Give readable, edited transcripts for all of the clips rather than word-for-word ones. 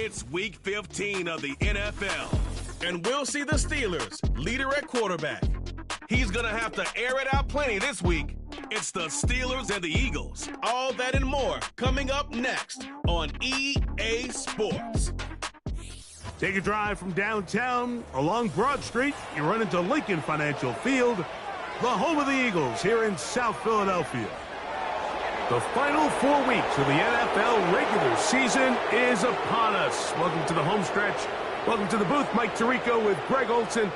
It's Week 15 of the NFL, and we'll see the Steelers, leader at quarterback. He's going to have to air it out plenty this week. It's the Steelers and the Eagles. All that and more coming up next on EA Sports. Take a drive from downtown along Broad Street. You run into Lincoln Financial Field, the home of the Eagles here in South Philadelphia. The final 4 weeks of the NFL regular season is upon us. Welcome to the home stretch. Welcome to the booth. Mike Tirico with Greg Olson.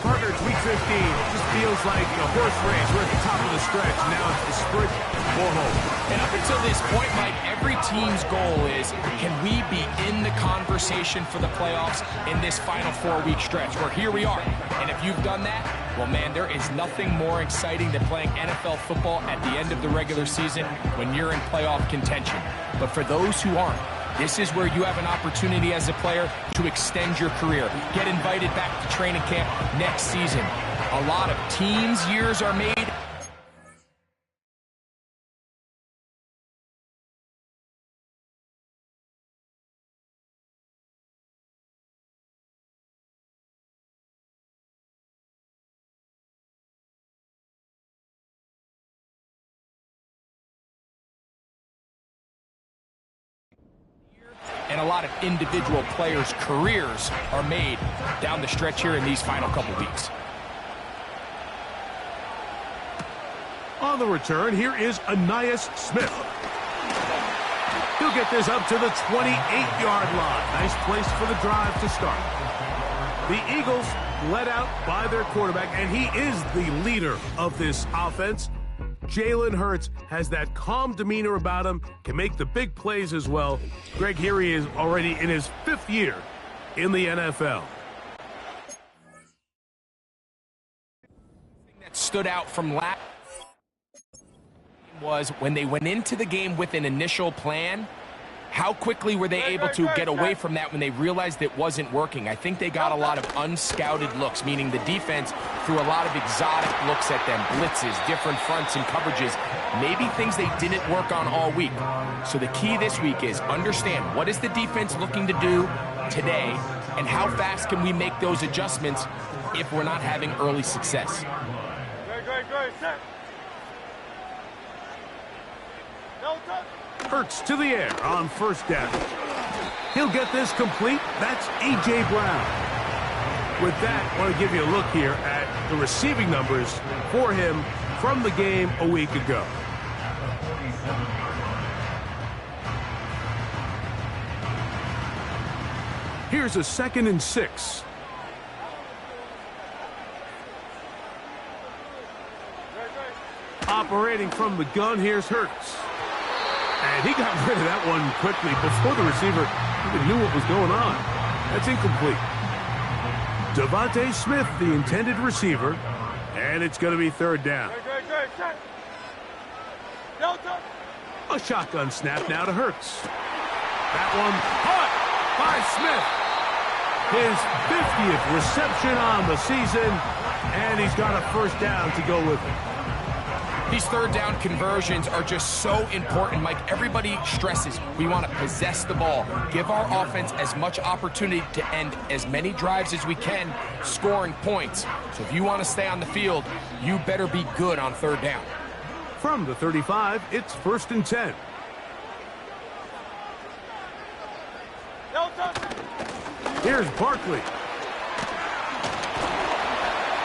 Partner, it's Week 15. It just feels like a horse race. We're at the top of the stretch. Now it's the sprint for home. And up until this point, Mike, every team's goal is, can we be in the conversation for the playoffs in this final 4 week stretch? Where here we are. And if you've done that, well, man, there is nothing more exciting than playing NFL football at the end of the regular season when you're in playoff contention. But for those who aren't, this is where you have an opportunity as a player to extend your career, get invited back to training camp next season. A lot of teams' years are made. And a lot of individual players' careers are made down the stretch here in these final couple weeks. On the return, here is Ainias Smith. He'll get this up to the 28-yard line. Nice place for the drive to start. The Eagles led out by their quarterback, and he is the leader of this offense. Jalen Hurts has that calm demeanor about him, can make the big plays as well. Greg, here he is already in his 5th year in the NFL. That stood out from last was when they went into the game with an initial plan, how quickly were they able to get away from that when they realized it wasn't working? I think they got a lot of unscouted looks, meaning the defense threw a lot of exotic looks at them, blitzes, different fronts and coverages, maybe things they didn't work on all week. So the key this week is understand what is the defense looking to do today and how fast can we make those adjustments if we're not having early success. Hurts to the air on first down. He'll get this complete. That's A.J. Brown. With that, I want to give you a look here at the receiving numbers for him from the game a week ago. Here's a 2nd and 6. Operating from the gun, here's Hurts. And he got rid of that one quickly before the receiver even knew what was going on. That's incomplete. Devontae Smith, the intended receiver, and it's going to be 3rd down. A shotgun snap now to Hurts. That one caught by Smith. His 50th reception on the season, and he's got a 1st down to go with it. These 3rd down conversions are just so important, Mike. Everybody stresses we want to possess the ball, give our offense as much opportunity to end as many drives as we can, scoring points. So if you want to stay on the field, you better be good on 3rd down. From the 35, it's 1st and 10. Here's Barkley.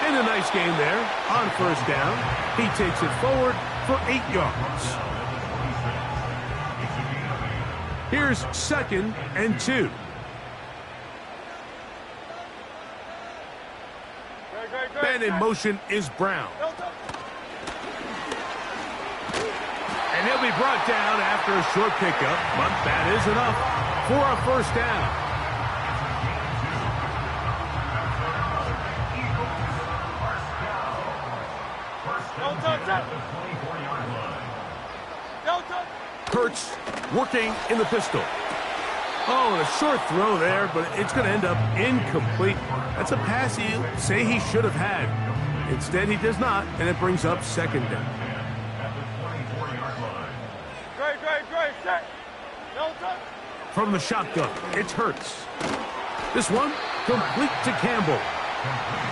And a nice game there on 1st down. He takes it forward for 8 yards. Here's 2nd and 2. And in motion is Brown. And he'll be brought down after a short pickup, but that is enough for a 1st down. Hurts working in the pistol. Oh, a short throw there, but it's going to end up incomplete. That's a pass you say he should have had. Instead, he does not, and it brings up 2nd down. from the shotgun. It's Hurts. This one, complete to Campbell.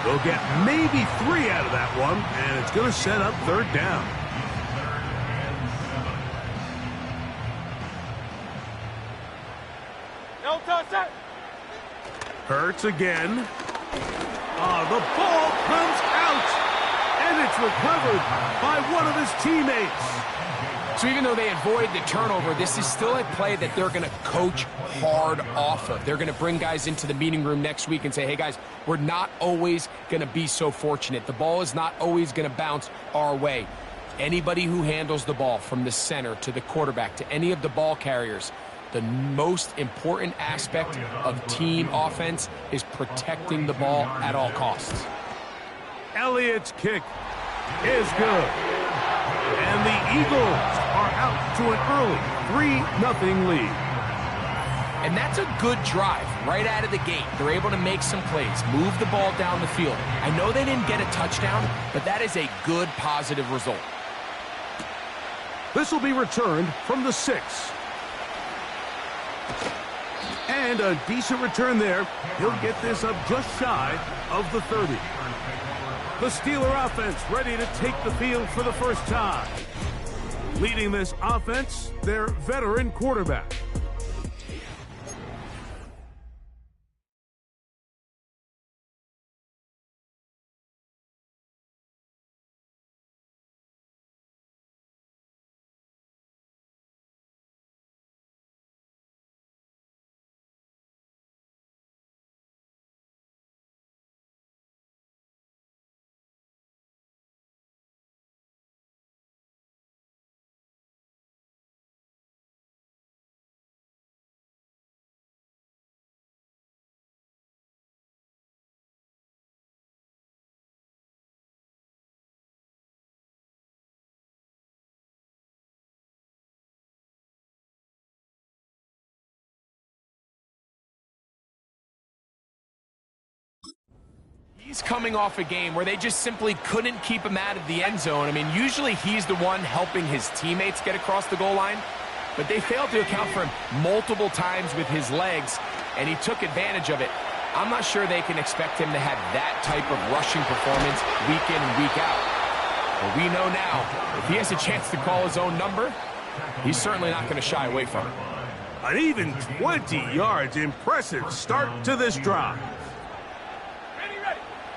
They'll get maybe 3 out of that one, and it's going to set up third down. No touch it. Hurts again. The ball comes out, and it's recovered by one of his teammates. So even though they avoid the turnover, this is still a play that they're going to coach hard off of. They're going to bring guys into the meeting room next week and say, hey, guys, we're not always going to be so fortunate. The ball is not always going to bounce our way. Anybody who handles the ball from the center to the quarterback to any of the ball carriers, the most important aspect of team offense is protecting the ball at all costs. Elliott's kick is good. And the Eagles are out to an early 3-0 lead. And that's a good drive right out of the gate. They're able to make some plays, move the ball down the field. I know they didn't get a touchdown, but that is a good, positive result. This will be returned from the 6. And a decent return there. He'll get this up just shy of the 30. The Steeler offense ready to take the field for the first time. Leading this offense, their veteran quarterback. He's coming off a game where they just simply couldn't keep him out of the end zone. I mean, usually he's the one helping his teammates get across the goal line, but they failed to account for him multiple times with his legs, and he took advantage of it. I'm not sure they can expect him to have that type of rushing performance week in and week out. But we know now, if he has a chance to call his own number, he's certainly not going to shy away from it. An even 20 yards. Impressive start to this drive.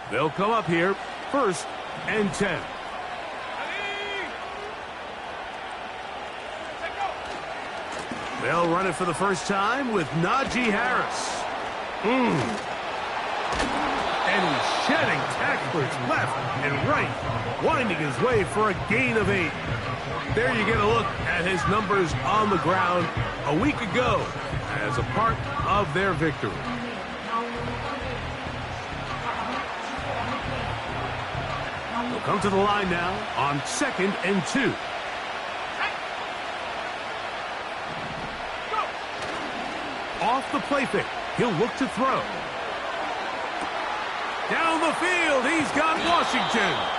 They'll come up here, 1st and 10. They'll run it for the first time with Najee Harris. And he's shedding tacklers left and right, winding his way for a gain of 8. There you get a look at his numbers on the ground a week ago as a part of their victory. They'll come to the line now on 2nd and 2. Off the play fake, he'll look to throw. Down the field, he's got Washington.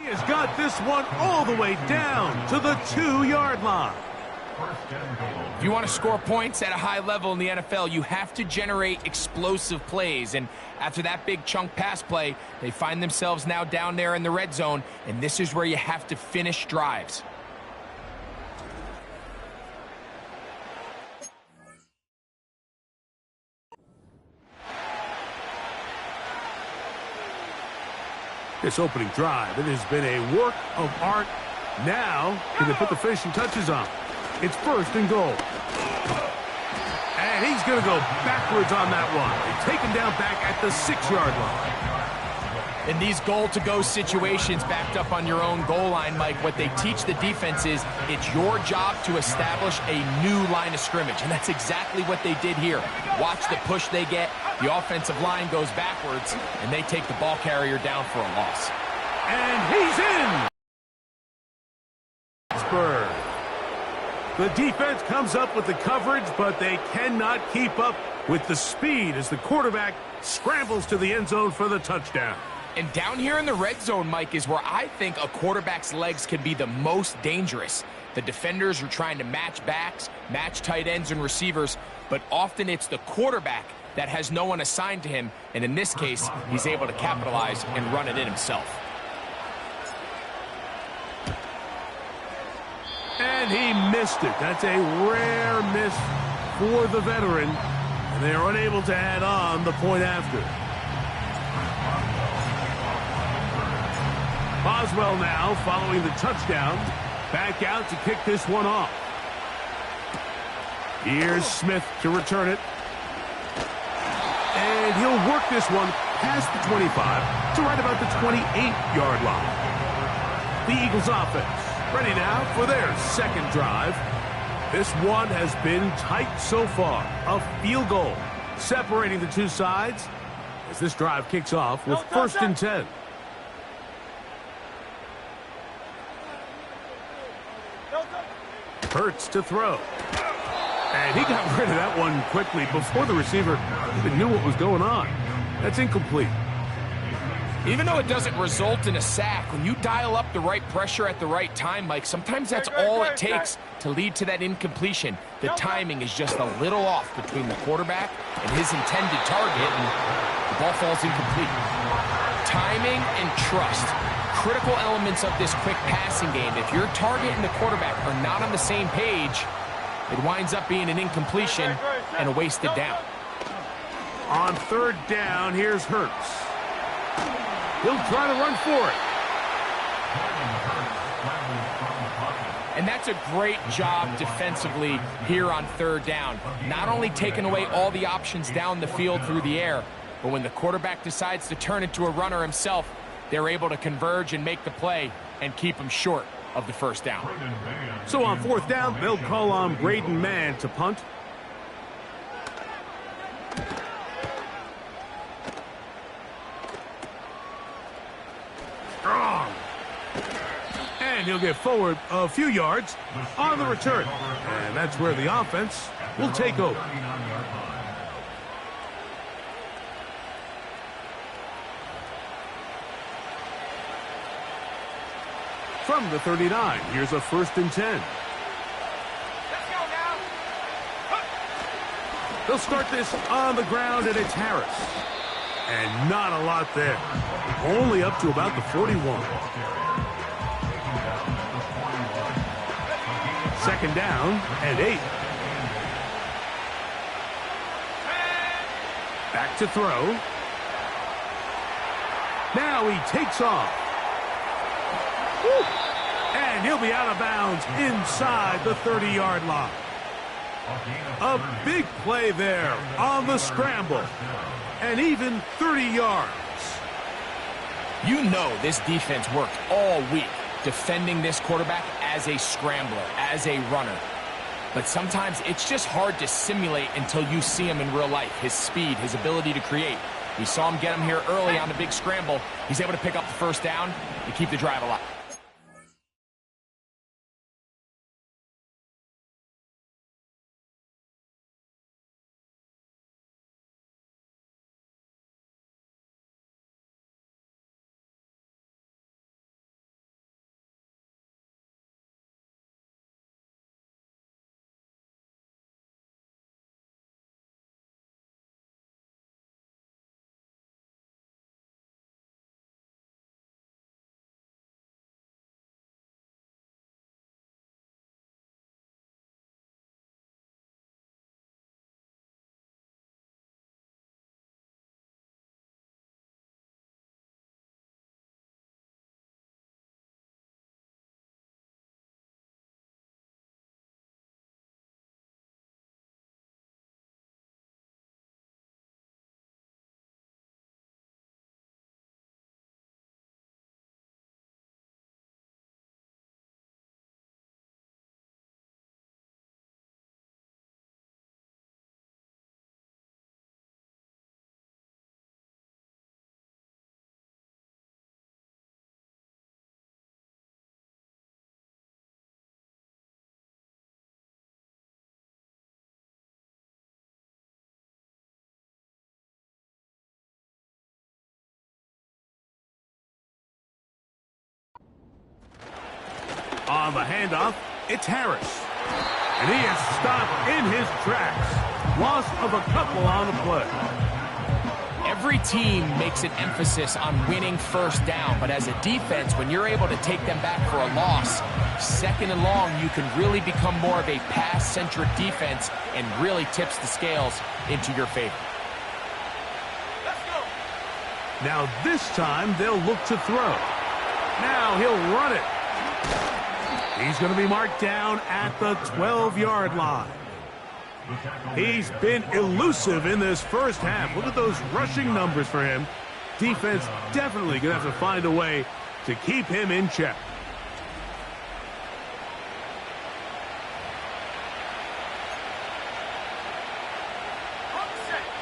He has got this one all the way down to the 2-yard line. If you want to score points at a high level in the NFL, you have to generate explosive plays. And after that big chunk pass play, they find themselves now down there in the red zone, and this is where you have to finish drives. This opening drive, it has been a work of art. Now, can they put the finishing touches on? It's 1st and goal. And he's going to go backwards on that one. They take him down back at the 6-yard line. In these goal-to-go situations backed up on your own goal line, Mike, what they teach the defense is it's your job to establish a new line of scrimmage, and that's exactly what they did here. Watch the push they get. The offensive line goes backwards, and they take the ball carrier down for a loss. And he's in! Pittsburgh. The defense comes up with the coverage, but they cannot keep up with the speed as the quarterback scrambles to the end zone for the touchdown. And down here in the red zone, Mike, is where I think a quarterback's legs can be the most dangerous. The defenders are trying to match backs, match tight ends and receivers, but often it's the quarterback that has no one assigned to him, and in this case, he's able to capitalize and run it in himself. And he missed it. That's a rare miss for the veteran, and they are unable to add on the point after. Boswell now, following the touchdown, back out to kick this one off. Here's Smith to return it. And he'll work this one past the 25 to right about the 28-yard line. The Eagles offense ready now for their second drive. This one has been tight so far. A field goal separating the two sides as this drive kicks off with 1st and 10. Hurts to throw. And he got rid of that one quickly before the receiver even knew what was going on. That's incomplete. Even though it doesn't result in a sack, when you dial up the right pressure at the right time, Mike, sometimes that's all it takes to lead to that incompletion. The timing is just a little off between the quarterback and his intended target, and the ball falls incomplete. Timing and trust, critical elements of this quick passing game. If your target and the quarterback are not on the same page, it winds up being an incompletion and a wasted down. On 3rd down, here's Hurts. He'll try to run for it. And that's a great job defensively here on 3rd down. Not only taking away all the options down the field through the air, but when the quarterback decides to turn into a runner himself, they're able to converge and make the play and keep him short of the 1st down. So on 4th down, they'll call on Braden Mann to punt. Strong. And he'll get forward a few yards on the return. And that's where the offense will take over. From the 39, here's a 1st and 10. Let's go now. They'll start this on the ground, and it's Harris. And not a lot there. Only up to about the 41. 2nd down and 8. Back to throw. Now he takes off. Woo. And he'll be out of bounds inside the 30-yard line. A big play there on the scramble. And even 30 yards. You know this defense worked all week defending this quarterback as a scrambler, as a runner. But sometimes it's just hard to simulate until you see him in real life. His speed, his ability to create. We saw him get him here early on the big scramble. He's able to pick up the 1st down and keep the drive alive. On the handoff, it's Harris. And he is stopped in his tracks. Loss of a couple on the play. Every team makes an emphasis on winning first down, but as a defense, when you're able to take them back for a loss, second and long, you can really become more of a pass-centric defense and really tips the scales into your favor. Now this time, they'll look to throw. Now he'll run it. He's going to be marked down at the 12-yard line. He's been elusive in this first half. Look at those rushing numbers for him. Defense definitely going to have to find a way to keep him in check.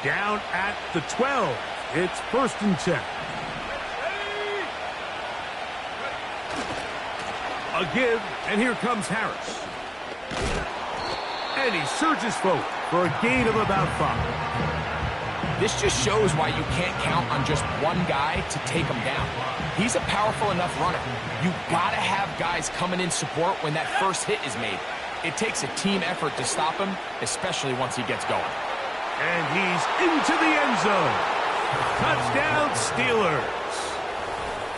Down at the 12. It's 1st and 10. A give, and here comes Harris. And he surges forward for a gain of about 5. This just shows why you can't count on just one guy to take him down. He's a powerful enough runner. You gotta have guys coming in support when that first hit is made. It takes a team effort to stop him, especially once he gets going. And he's into the end zone. Touchdown, Steelers.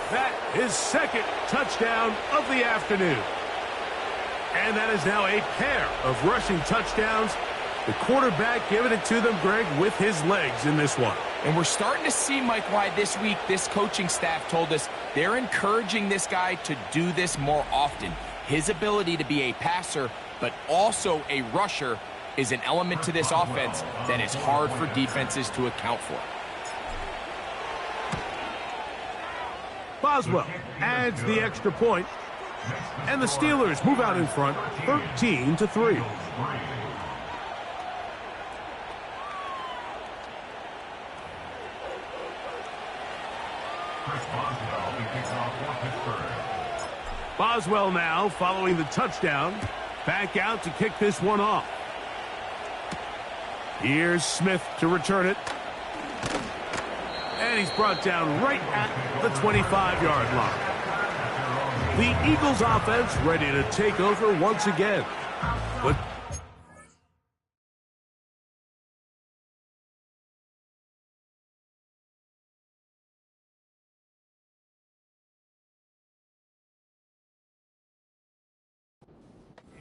That is second touchdown of the afternoon. And that is now a pair of rushing touchdowns. The quarterback giving it to them, Greg, with his legs in this one. And we're starting to see, Mike, why this week this coaching staff told us they're encouraging this guy to do this more often. His ability to be a passer, but also a rusher, is an element to this offense that is hard for defenses to account for. Boswell adds the extra point, and the Steelers move out in front, 13-3. Boswell now following the touchdown, back out to kick this one off. Here's Smith to return it. And he's brought down right at the 25-yard line. The Eagles offense ready to take over once again. But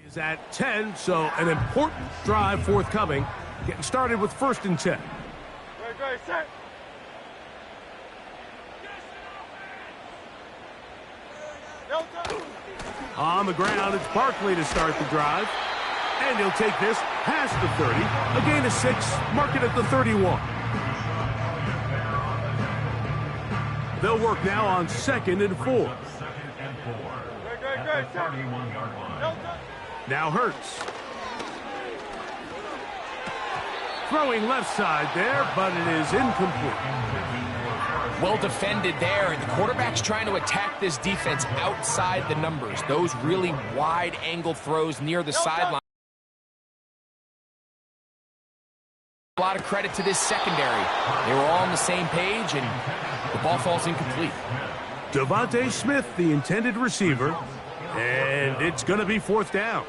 is at 10, so an important drive forthcoming. Getting started with 1st and 10. Right, set. On the ground, it's Barkley to start the drive. And he'll take this past the 30. A gain of 6, mark it at the 31. They'll work now on 2nd and 4. Now Hurts. Throwing left side there, but it is incomplete. Well defended there, and the quarterback's trying to attack this defense outside the numbers. Those really wide-angle throws near the sideline. A lot of credit to this secondary. They were all on the same page, and the ball falls incomplete. Devontae Smith, the intended receiver, and it's going to be 4th down.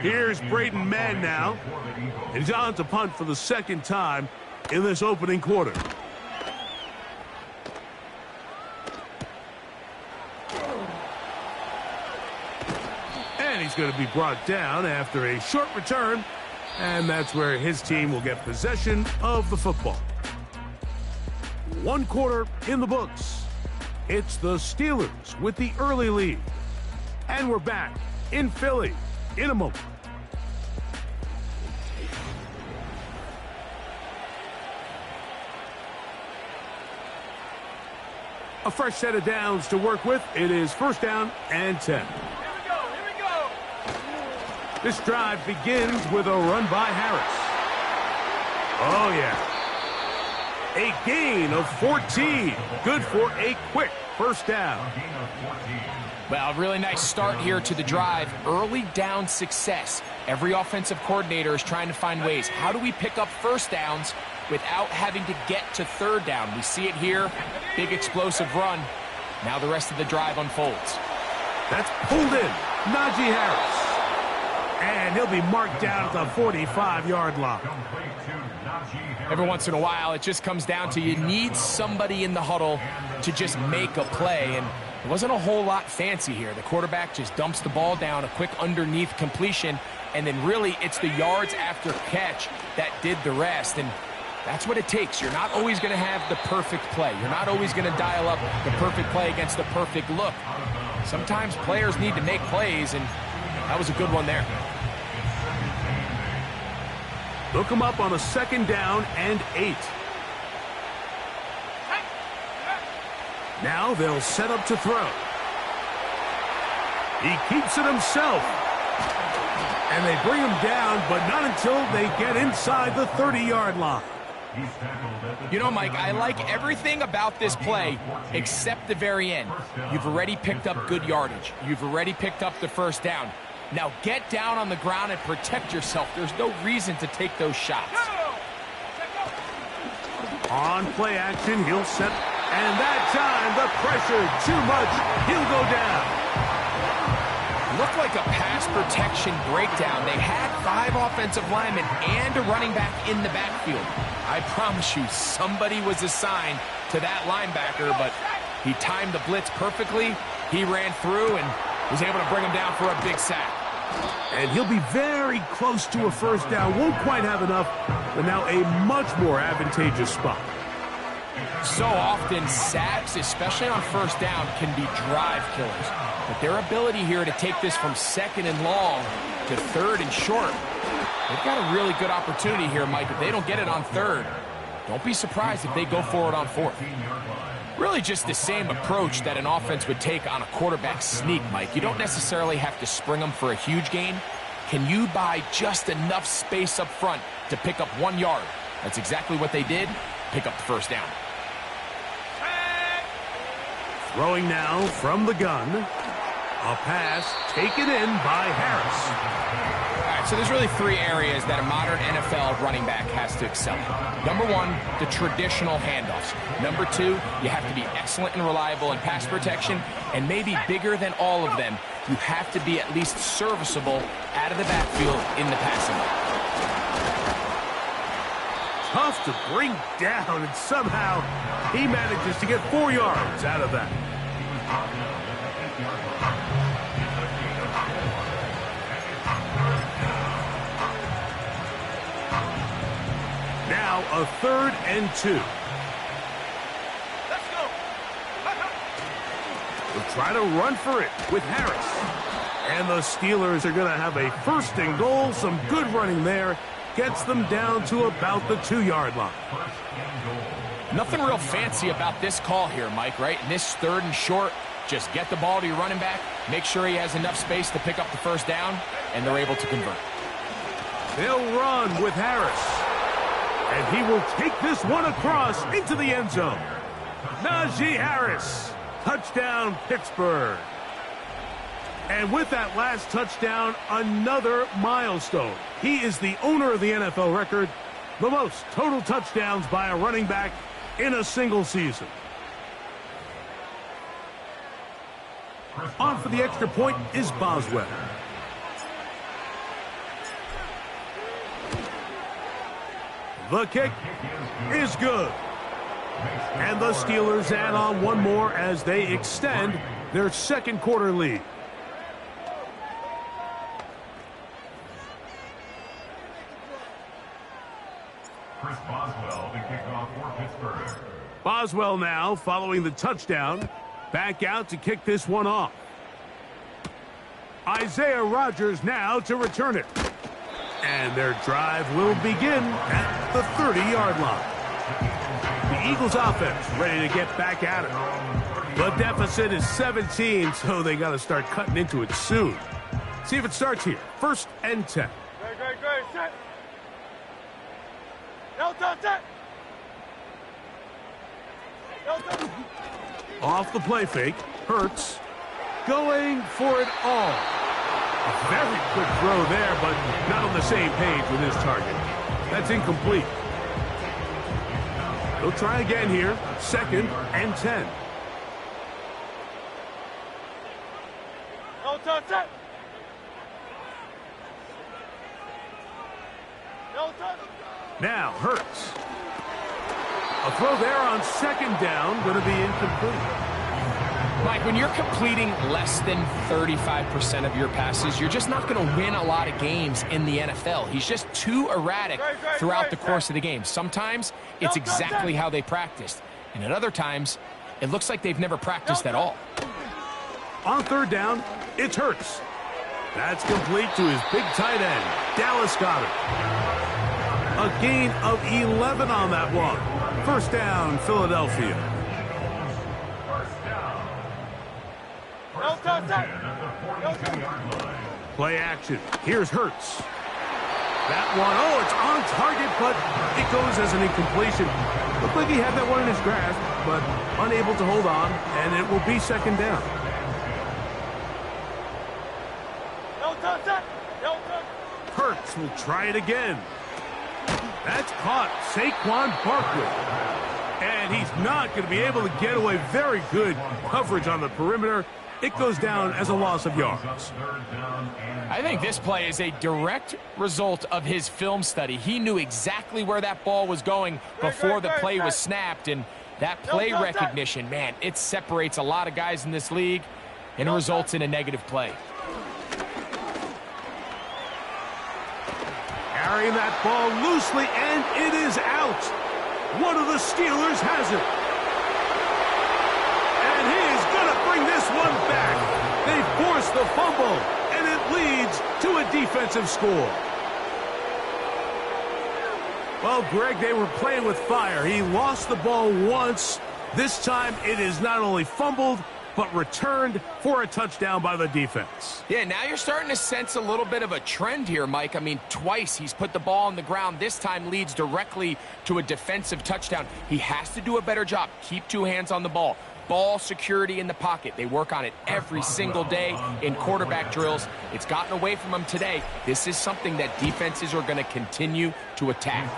Here's Braden Mann now. He's on to punt for the 2nd time in this opening quarter. And he's going to be brought down after a short return, and that's where his team will get possession of the football. 1 quarter in the books. It's the Steelers with the early lead. And we're back in Philly in a moment. A fresh set of downs to work with. It is 1st down and 10. This drive begins with a run by Harris. Oh, yeah. A gain of 14. Good for a quick 1st down. Well, a really nice start here to the drive. Early down success. Every offensive coordinator is trying to find ways. How do we pick up 1st downs without having to get to 3rd down? We see it here. Big explosive run. Now the rest of the drive unfolds. That's pulled in. Najee Harris. And he'll be marked down at the 45-yard line. Every once in a while, it just comes down to you need somebody in the huddle to just make a play. And it wasn't a whole lot fancy here. The quarterback just dumps the ball down, a quick underneath completion, and then really it's the yards after catch that did the rest. And that's what it takes. You're not always going to have the perfect play. You're not always going to dial up the perfect play against the perfect look. Sometimes players need to make plays, and that was a good one there. Look him up on a 2nd down and 8. Now they'll set up to throw. He keeps it himself. And they bring him down, but not until they get inside the 30-yard line. You know, Mike, I like everything about this play except the very end. You've already picked up good yardage. You've already picked up the first down. Now get down on the ground and protect yourself. There's no reason to take those shots. On play action, he'll set. And that time, the pressure too much. He'll go down. Looked like a pass protection breakdown. They had 5 offensive linemen and a running back in the backfield. I promise you, somebody was assigned to that linebacker, but he timed the blitz perfectly. He ran through and was able to bring him down for a big sack. And he'll be very close to a first down. Won't quite have enough, but now a much more advantageous spot. So often, sacks, especially on first down, can be drive killers. But their ability here to take this from 2nd and long to 3rd and short, they've got a really good opportunity here, Mike. If they don't get it on 3rd, don't be surprised if they go for it on 4th. Really just the same approach that an offense would take on a quarterback sneak, Mike. You don't necessarily have to spring them for a huge gain. Can you buy just enough space up front to pick up 1 yard? That's exactly what they did. Pick up the first down. Throwing now from the gun. A pass taken in by Harris. All right, so there's really 3 areas that a modern NFL running back has to excel in. Number 1, the traditional handoffs. Number 2, you have to be excellent and reliable in pass protection. And maybe bigger than all of them, you have to be at least serviceable out of the backfield in the passing game. Tough to bring down, and somehow he manages to get 4 yards out of that. Now a 3rd and 2. Let's go. We'll try to run for it with Harris. And the Steelers are going to have a 1st and goal. Some good running there. Gets them down to about the 2-yard line. Nothing real fancy about this call here, Mike, right? In this 3rd and short, just get the ball to your running back, make sure he has enough space to pick up the first down, and they're able to convert. They'll run with Harris. And he will take this one across into the end zone. Najee Harris. Touchdown, Pittsburgh. And with that last touchdown, another milestone. He is the owner of the NFL record, the most total touchdowns by a running back in a single season. On for the extra point is Boswell. The kick is good. And the Steelers add on 1 more as they extend their 2nd quarter lead. Boswell, the kickoff for Pittsburgh. Boswell now following the touchdown. Back out to kick this one off. Isaiah Rodgers now to return it. And their drive will begin at the 30-yard line. The Eagles offense ready to get back at it. The deficit is 17, so they got to start cutting into it soon. See if it starts here. 1st and 10. Great. Set. Delta, set. Delta. Off the play fake. Hurts. Going for it all. A very quick throw there, but not on the same page with his target. That's incomplete. They'll try again here. 2nd and 10. No touch it. No touch. Now Hurts. A throw there on second down, going to be incomplete. Mike, when you're completing less than 35% of your passes, you're just not going to win a lot of games in the NFL. He's just too erratic throughout the course of the game. Sometimes it's exactly how they practiced, and at other times, it looks like they've never practiced at all. On third down, it's Hurts. That's complete to his big tight end, Dallas Goedert. A gain of 11 on that one. First down, Philadelphia. No touch it. No touch. Play action. Here's Hurts. That one, oh, it's on target, but it goes as an incompletion. Looked like he had that one in his grasp, but unable to hold on, and it will be second down. No touch it. No touch. Hurts will try it again. That's caught. Saquon Barkley. And he's not going to be able to get away. Very good coverage on the perimeter. It goes down as a loss of yards. I think this play is a direct result of his film study. He knew exactly where that ball was going before the play was snapped, and that play recognition, man, it separates a lot of guys in this league, and it results in a negative play. Carrying that ball loosely, and it is out. One of the Steelers has it. And he is going to bring this one back. They force the fumble, and it leads to a defensive score. Well, Greg, they were playing with fire. He lost the ball once. This time it is not only fumbled, but returned for a touchdown by the defense. Yeah, now you're starting to sense a little bit of a trend here, Mike. I mean, twice he's put the ball on the ground. This time leads directly to a defensive touchdown. He has to do a better job. Keep two hands on the ball. Ball security in the pocket. They work on it every single day in quarterback drills. It's gotten away from him today. This is something that defenses are going to continue to attack.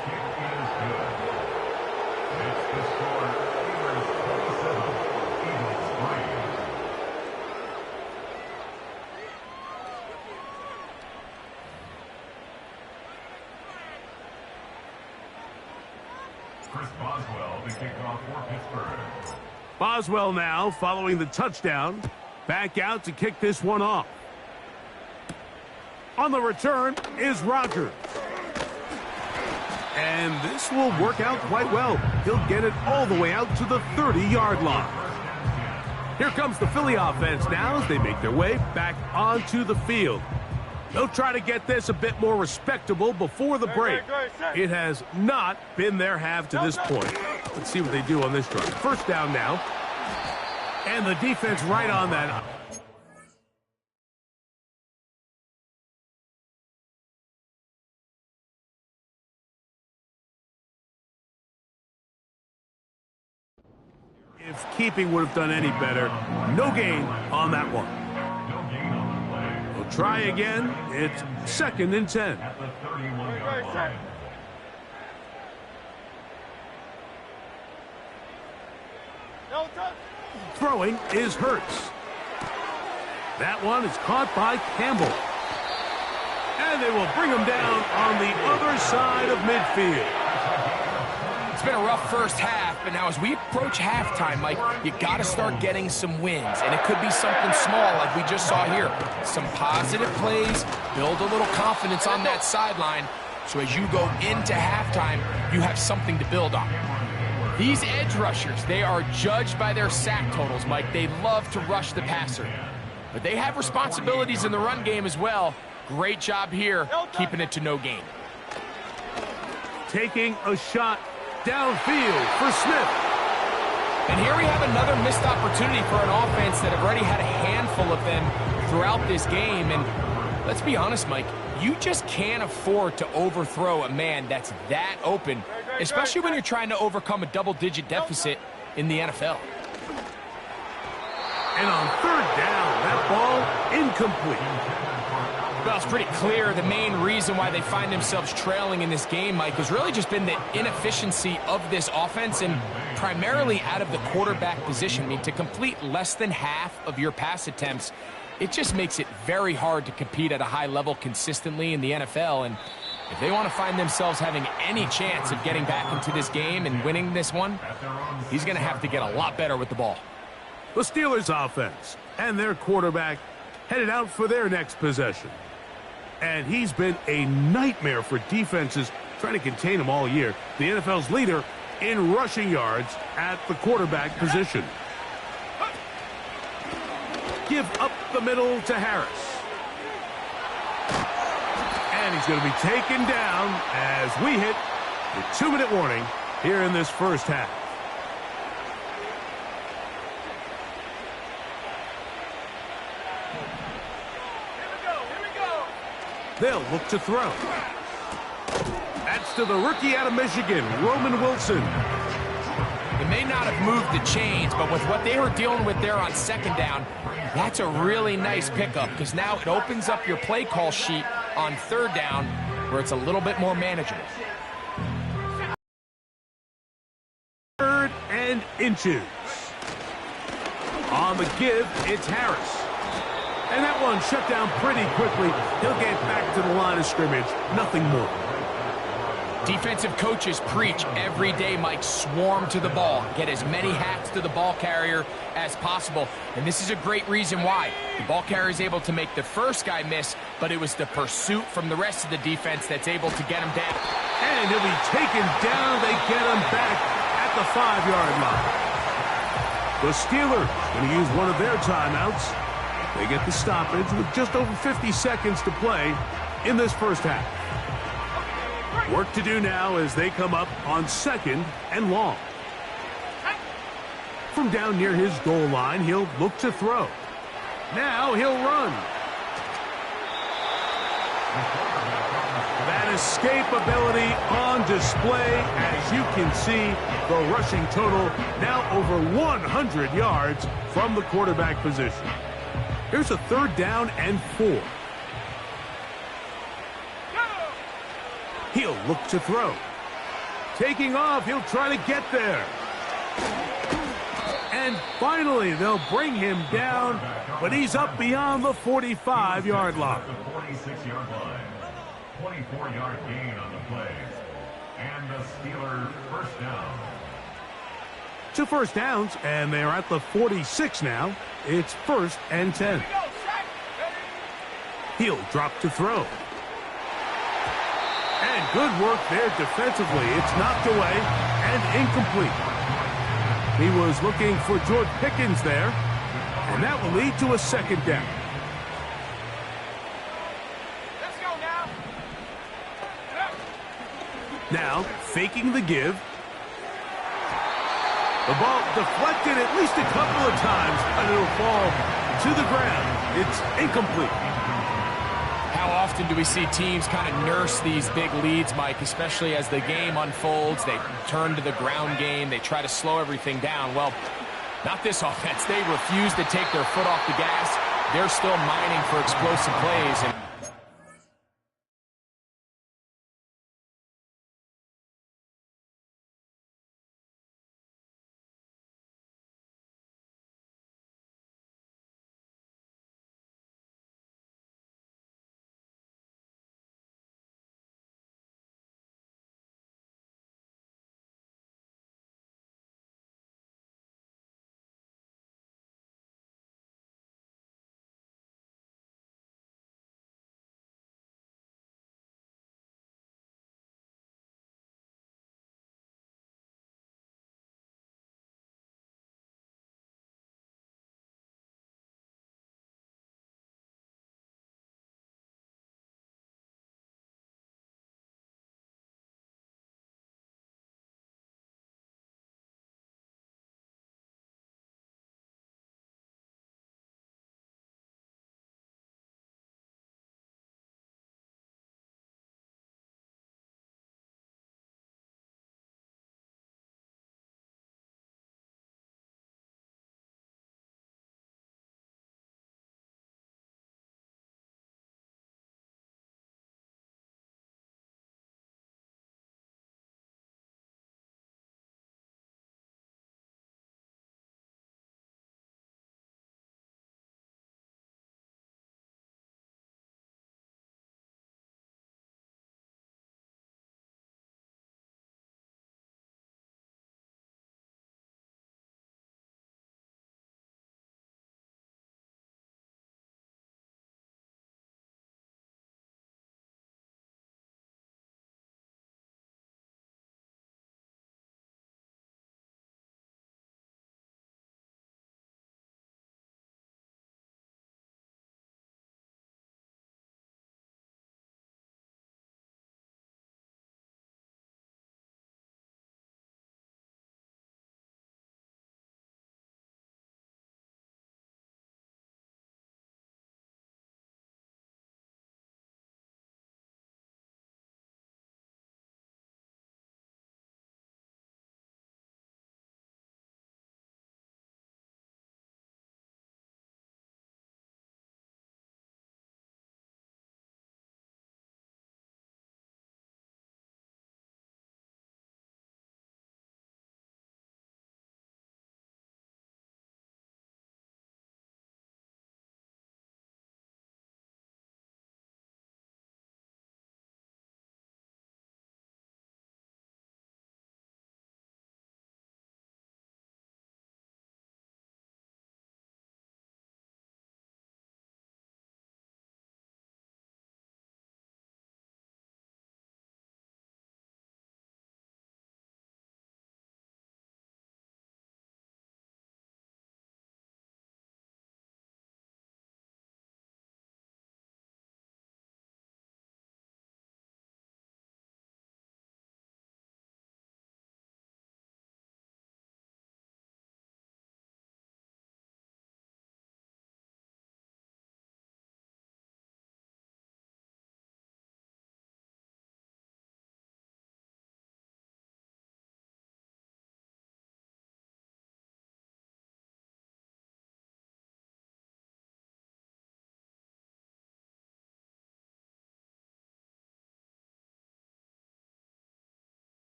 Boswell now following the touchdown. Back out to kick this one off. On the return is Rodgers. And this will work out quite well. He'll get it all the way out to the 30-yard line. Here comes the Philly offense now as they make their way back onto the field. They'll try to get this a bit more respectable before the break. It has not been their half to this point. Let's see what they do on this drive. First down now. And the defense right on that. If keeping would have done any better, no gain on that one. We'll try again. It's 2nd and 10. No touch. Throwing is Hurts. That one is caught by Campbell. And they will bring him down on the other side of midfield. It's been a rough first half, but now as we approach halftime, Mike, you got to start getting some wins, and it could be something small like we just saw here. Some positive plays, build a little confidence on that sideline, so as you go into halftime, you have something to build on. These edge rushers, they are judged by their sack totals, Mike. They love to rush the passer, but they have responsibilities in the run game as well. Great job here, keeping it to no gain. Taking a shot downfield for Smith. And here we have another missed opportunity for an offense that have already had a handful of them throughout this game. And let's be honest, Mike, you just can't afford to overthrow a man that's that open, especially when you're trying to overcome a double-digit deficit in the NFL. And on third down, that ball incomplete. Well, it's pretty clear the main reason why they find themselves trailing in this game, Mike, has really just been the inefficiency of this offense and primarily out of the quarterback position. I mean, to complete less than half of your pass attempts, it just makes it very hard to compete at a high level consistently in the NFL. And if they want to find themselves having any chance of getting back into this game and winning this one, he's going to have to get a lot better with the ball. The Steelers offense and their quarterback headed out for their next possession. And he's been a nightmare for defenses trying to contain him all year. The NFL's leader in rushing yards at the quarterback position. Give up the middle to Harris. And he's going to be taken down as we hit the 2-minute warning here in this first half. They'll look to throw. That's to the rookie out of Michigan, Roman Wilson. They may not have moved the chains, but with what they were dealing with there on second down, that's a really nice pickup because now it opens up your play call sheet on third down where it's a little bit more manageable. 3rd and inches. On the give, it's Harris. And that one shut down pretty quickly. He'll get back to the line of scrimmage. Nothing more. Defensive coaches preach every day, Mike, swarm to the ball. Get as many hacks to the ball carrier as possible. And this is a great reason why. The ball carrier is able to make the first guy miss, but it was the pursuit from the rest of the defense that's able to get him down. And he'll be taken down. They get him back at the 5-yard line. The Steelers going to use one of their timeouts. They get the stoppage with just over 50 seconds to play in this first half. Work to do now as they come up on 2nd and long. From down near his goal line, he'll look to throw. Now he'll run. That escape ability on display. As you can see, the rushing total now over 100 yards from the quarterback position. Here's a 3rd down and 4. He'll look to throw. Taking off, he'll try to get there. And finally, they'll bring him down, but he's up beyond the 45-yard line. The 46-yard line. 24-yard gain on the play. And the Steelers first down. 2 first downs, and they're at the 46 now. It's 1st and 10. He'll drop to throw. And good work there defensively. It's knocked away and incomplete. He was looking for George Pickens there, and that will lead to a 2nd down. Let's go now. Now, faking the give. The ball deflected at least a couple of times, and it'll fall to the ground. It's incomplete. How often do we see teams kind of nurse these big leads, Mike, especially as the game unfolds? They turn to the ground game. They try to slow everything down. Well, not this offense. They refuse to take their foot off the gas. They're still mining for explosive plays. And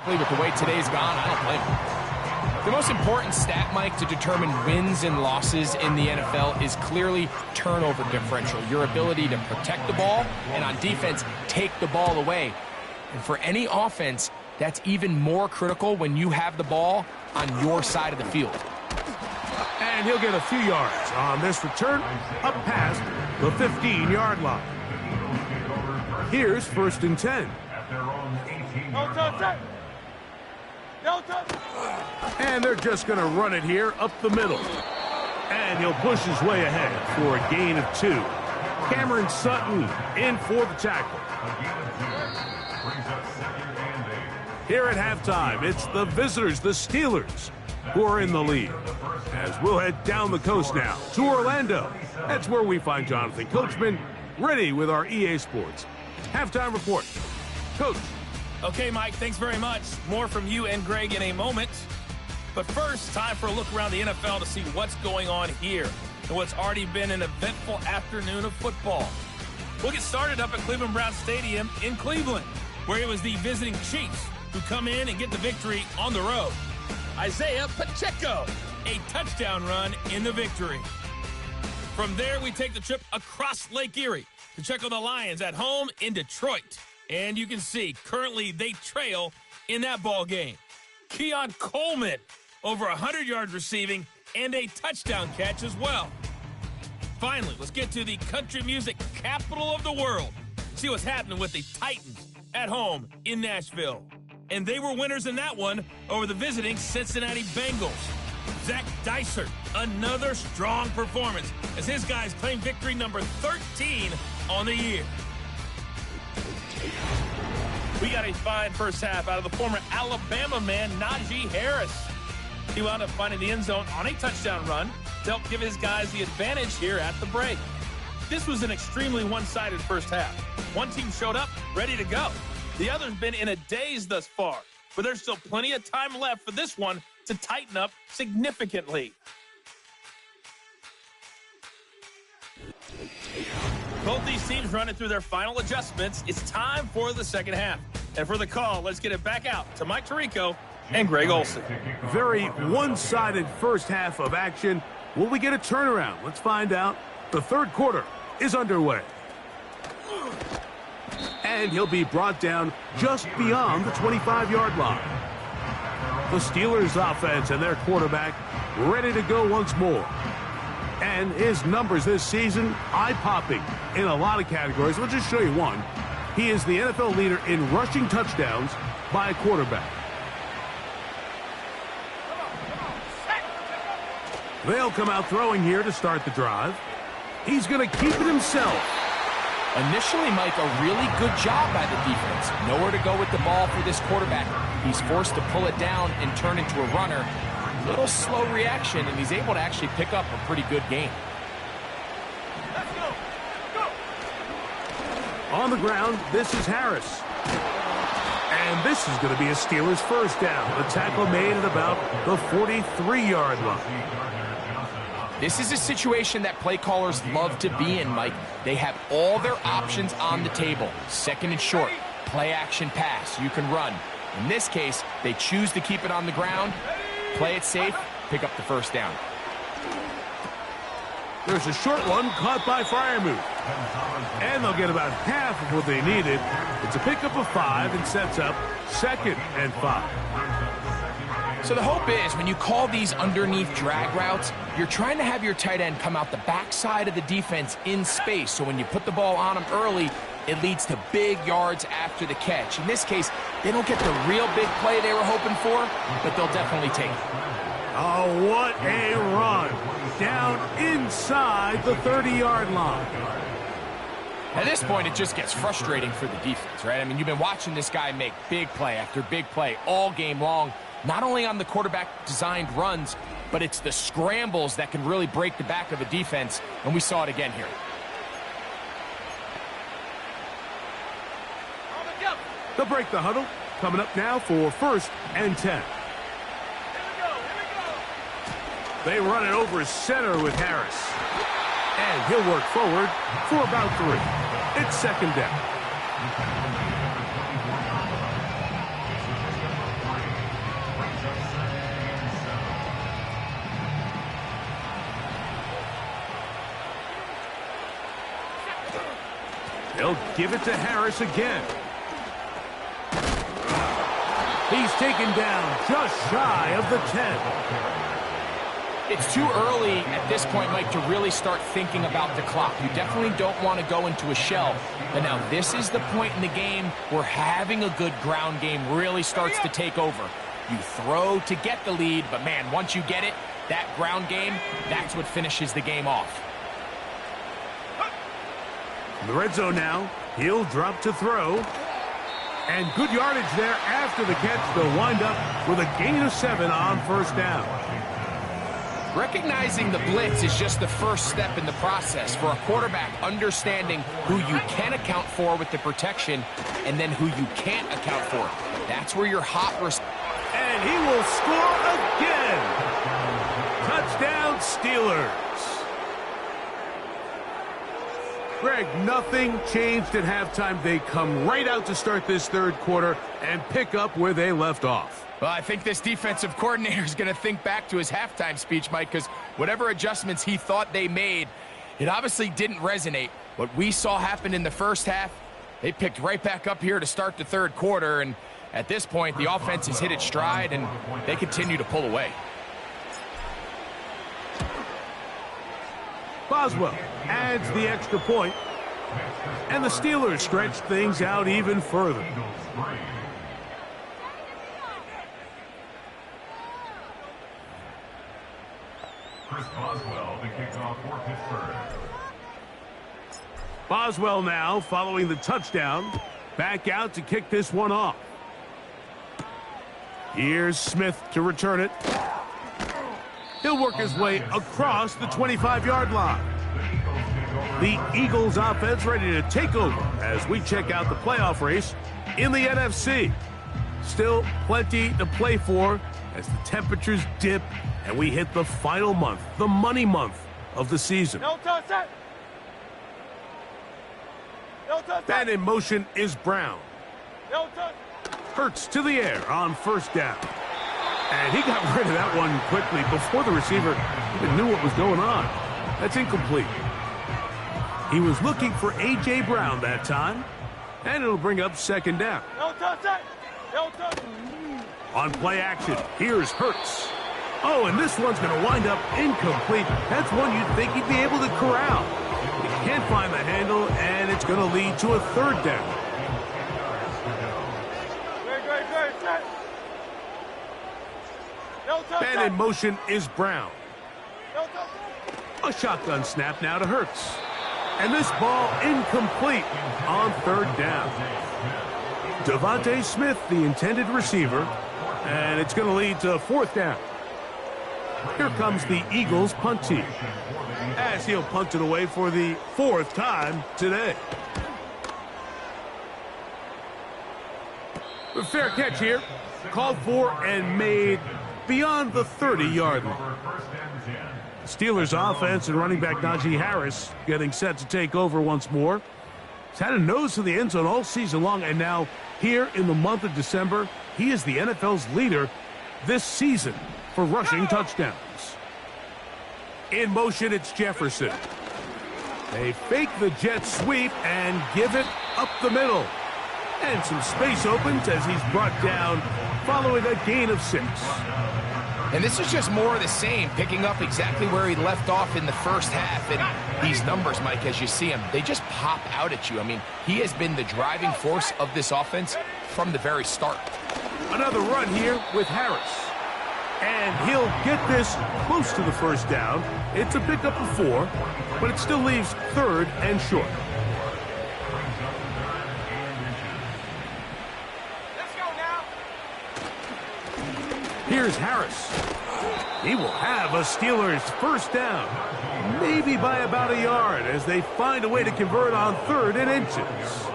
frankly, with the way today's gone, I don't blame him. The most important stat, Mike, to determine wins and losses in the NFL is clearly turnover differential, your ability to protect the ball and on defense, take the ball away. And for any offense, that's even more critical when you have the ball on your side of the field. And he'll get a few yards on this return up past the 15-yard line. Here's 1st and 10. And they're just going to run it here up the middle. And he'll push his way ahead for a gain of 2. Cameron Sutton in for the tackle. Here at halftime, it's the visitors, the Steelers, who are in the lead. As we'll head down the coast now to Orlando. That's where we find Jonathan Coachman ready with our EA Sports halftime report. Coach. Okay, Mike, thanks very much. More from you and Greg in a moment. But first, time for a look around the NFL to see what's going on here and what's already been an eventful afternoon of football. We'll get started up at Cleveland Browns Stadium in Cleveland, where it was the visiting Chiefs who come in and get the victory on the road. Isaiah Pacheco, a touchdown run in the victory. From there, we take the trip across Lake Erie to check on the Lions at home in Detroit. And you can see, currently they trail in that ball game. Keon Coleman, over 100 yards receiving and a touchdown catch as well. Finally, let's get to the country music capital of the world. See what's happening with the Titans at home in Nashville. And they were winners in that one over the visiting Cincinnati Bengals. Zach Dysert, another strong performance as his guys claim victory number 13 on the year. We got a fine first half out of the former Alabama man, Najee Harris. He wound up finding the end zone on a touchdown run to help give his guys the advantage here at the break. This was an extremely one-sided first half. One team showed up, ready to go. The other's been in a daze thus far, but there's still plenty of time left for this one to tighten up significantly. Both these teams running through their final adjustments. It's time for the second half. And for the call, let's get it back out to Mike Tirico and Greg Olson. Very one-sided first half of action. Will we get a turnaround? Let's find out. The third quarter is underway. And he'll be brought down just beyond the 25-yard line. The Steelers offense and their quarterback ready to go once more. And his numbers this season, eye-popping in a lot of categories. We'll just show you one. He is the NFL leader in rushing touchdowns by a quarterback. They'll come out throwing here to start the drive. He's going to keep it himself. Initially, Mike, a really good job by the defense. Nowhere to go with the ball for this quarterback. He's forced to pull it down and turn into a runner. Little slow reaction, and he's able to actually pick up a pretty good game. Let's go. Go. On the ground, this is Harris. And this is going to be a Steelers first down. The tackle made at about the 43-yard line. This is a situation that play callers love to be in, Mike. They have all their options on the table. Second and short, play action pass. You can run. In this case, they choose to keep it on the ground, play it safe, pick up the first down. There's a short one caught by Freiermuth. And they'll get about half of what they needed. It's a pickup of 5 and sets up 2nd and 5. So the hope is when you call these underneath drag routes, you're trying to have your tight end come out the backside of the defense in space. So when you put the ball on him early, it leads to big yards after the catch. In this case, they don't get the real big play they were hoping for, but they'll definitely take it. Oh, what a run. Down inside the 30-yard line. At this point, it just gets frustrating for the defense, right? I mean, you've been watching this guy make big play after big play all game long, not only on the quarterback-designed runs, but it's the scrambles that can really break the back of a defense, and we saw it again here. They'll break the huddle. Coming up now for 1st and 10. They run it over center with Harris. And he'll work forward for about 3. It's 2nd down. They'll give it to Harris again. He's taken down just shy of the 10. It's too early at this point, Mike, to really start thinking about the clock. You definitely don't want to go into a shell. But now this is the point in the game where having a good ground game really starts to take over. You throw to get the lead, but man, once you get it, that ground game, that's what finishes the game off. In the red zone now, he'll drop to throw. And good yardage there after the catch. They'll wind up with a gain of 7 on first down. Recognizing the blitz is just the first step in the process for a quarterback, understanding who you can account for with the protection and then who you can't account for. That's where your hot and he will score again. Touchdown, Steelers. Greg, nothing changed at halftime. They come right out to start this third quarter and pick up where they left off. Well, I think this defensive coordinator is going to think back to his halftime speech, Mike, because whatever adjustments he thought they made, it obviously didn't resonate. What we saw happen in the first half, they picked right back up here to start the third quarter, and at this point, the offense has hit its stride, and they continue to pull away. Boswell adds the extra point, and the Steelers stretch things out even further. Boswell, the kickoff for Pittsburgh. Boswell now, following the touchdown, back out to kick this one off. Here's Smith to return it. He'll work his way across the 25-yard line. The Eagles offense ready to take over as we check out the playoff race in the NFC. Still plenty to play for as the temperatures dip and we hit the final month, the money month of the season. And in motion is Brown. Hurts to the air on first down. And he got rid of that one quickly before the receiver even knew what was going on. That's incomplete. He was looking for A.J. Brown that time, and it'll bring up second down. On play action, here's Hurts. Oh, and this one's going to wind up incomplete. That's one you'd think he'd be able to corral. He can't find the handle, and it's going to lead to a third down. And in motion is Brown. A shotgun snap now to Hurts. And this ball incomplete on third down. Devontae Smith, the intended receiver, and it's going to lead to fourth down. Here comes the Eagles punt team, as he'll punt it away for the fourth time today. A fair catch here, called for and made beyond the 30-yard line. Steelers offense and running back Najee Harris getting set to take over once more. He's had a nose to the end zone all season long, and now here in the month of December, he is the NFL's leader this season for rushing touchdowns. In motion, it's Jefferson. They fake the jet sweep and give it up the middle. And some space opens as he's brought down following a gain of 6. And this is just more of the same, picking up exactly where he left off in the first half. And these numbers, Mike, as you see him, they just pop out at you. I mean, he has been the driving force of this offense from the very start. Another run here with Harris. And he'll get this close to the first down. It's a pickup of 4, but it still leaves third and short. Here's Harris. He will have a Steelers first down, maybe by about a yard, as they find a way to convert on 3rd and inches.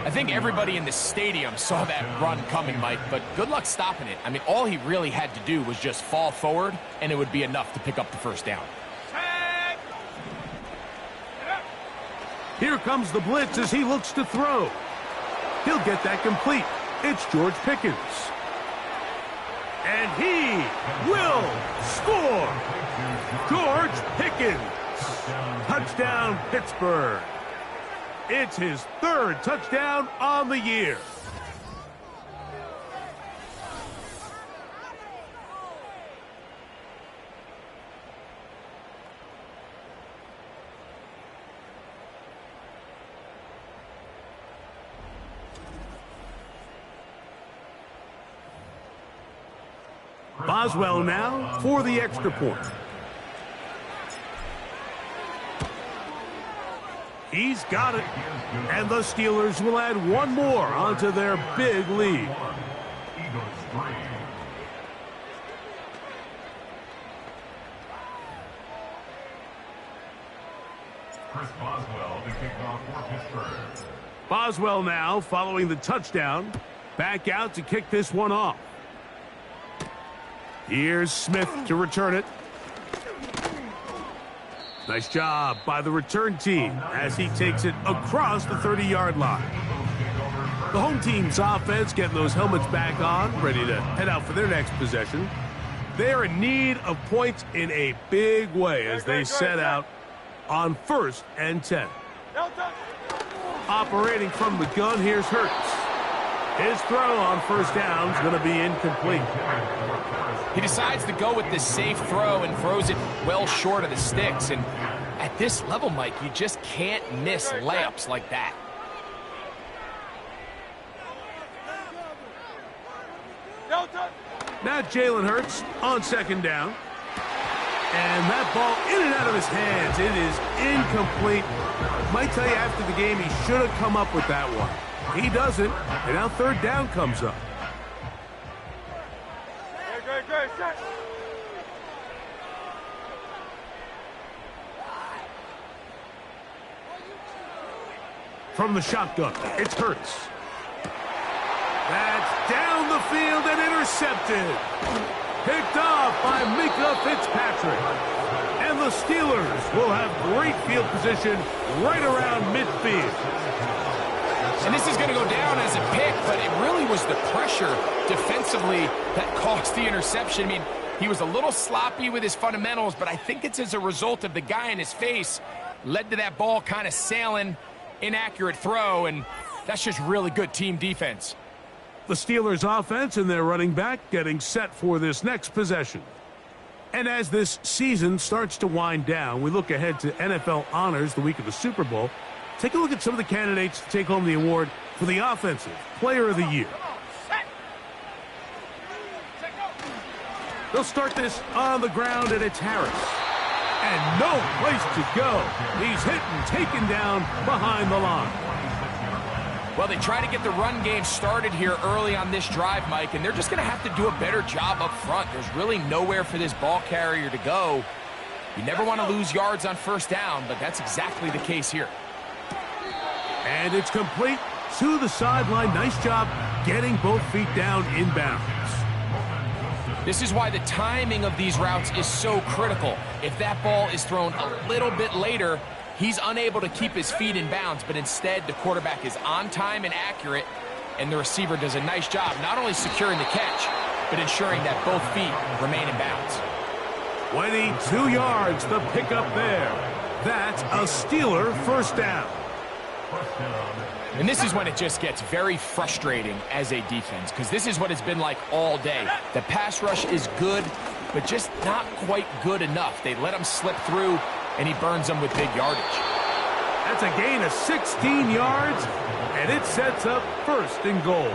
I think everybody in the stadium saw that run coming, Mike, but good luck stopping it. I mean, all he really had to do was just fall forward, and it would be enough to pick up the first down. Here comes the blitz as he looks to throw. He'll get that complete. It's George Pickens. And he will score. George Pickens. Touchdown, Pittsburgh. It's his third touchdown on the year. Boswell now for the extra point. He's got it. And the Steelers will add one more onto their big lead. Eagles 3. Chris Boswell to kick off for Pittsburgh. Boswell now following the touchdown. Back out to kick this one off. Here's Smith to return it. Nice job by the return team as he takes it across the 30-yard line. The home team's offense getting those helmets back on, ready to head out for their next possession. They're in need of points in a big way as they set out on 1st and 10. Operating from the gun, here's Hurts. His throw on first down is going to be incomplete. He decides to go with this safe throw and throws it well short of the sticks. And at this level, Mike, you just can't miss layups like that. Now Jalen Hurts on second down. And that ball in and out of his hands. It is incomplete. Might tell you after the game he should have come up with that one. He doesn't, and now third down comes up. From the shotgun, it's Hurts. That's down the field and intercepted. Picked off by Micah Fitzpatrick. And the Steelers will have great field position right around midfield. And this is going to go down as a pick, but it really was the pressure defensively that caused the interception. I mean, he was a little sloppy with his fundamentals, but I think it's as a result of the guy in his face led to that ball kind of sailing, inaccurate throw, and that's just really good team defense. The Steelers offense and their running back getting set for this next possession. And as this season starts to wind down, we look ahead to NFL honors the week of the Super Bowl. Take a look at some of the candidates to take home the award for the Offensive Player of the Year. They'll start this on the ground, and it's Harris. And no place to go. He's hit and taken down behind the line. Well, they try to get the run game started here early on this drive, Mike, and they're just going to have to do a better job up front. There's really nowhere for this ball carrier to go. You never want to lose yards on first down, but that's exactly the case here. And it's complete to the sideline. Nice job getting both feet down inbounds. This is why the timing of these routes is so critical. If that ball is thrown a little bit later, he's unable to keep his feet in bounds, but instead the quarterback is on time and accurate, and the receiver does a nice job not only securing the catch, but ensuring that both feet remain in bounds. 22 yards, the pickup there. That's a Steeler first down. And this is when it just gets very frustrating as a defense, because this is what it's been like all day. The pass rush is good, but just not quite good enough. They let him slip through, and he burns them with big yardage. That's a gain of 16 yards, and it sets up first and goal.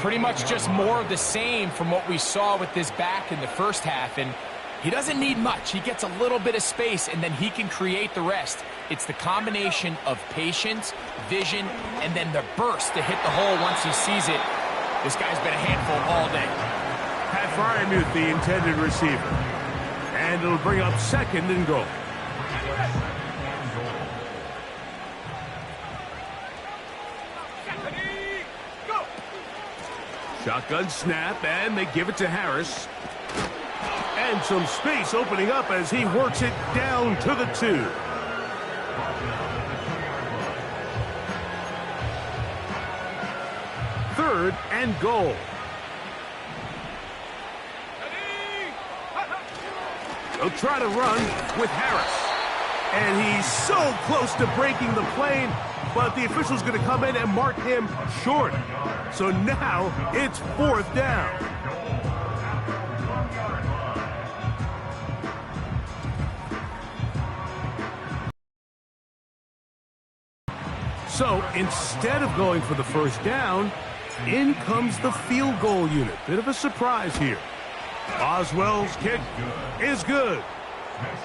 Pretty much just more of the same from what we saw with this back in the first half, and he doesn't need much. He gets a little bit of space, and then he can create the rest. It's the combination of patience, vision, and then the burst to hit the hole once he sees it. This guy's been a handful all day. Pat Frymuth, the intended receiver. And it'll bring up second and goal. Shotgun snap, and they give it to Harris. And some space opening up as he works it down to the 2. Third and goal. They'll try to run with Harris. And he's so close to breaking the plane, but the official's going to come in and mark him short. So now it's 4th down. So instead of going for the 1st down, in comes the field goal unit. Bit of a surprise here. Boswell's kick is good.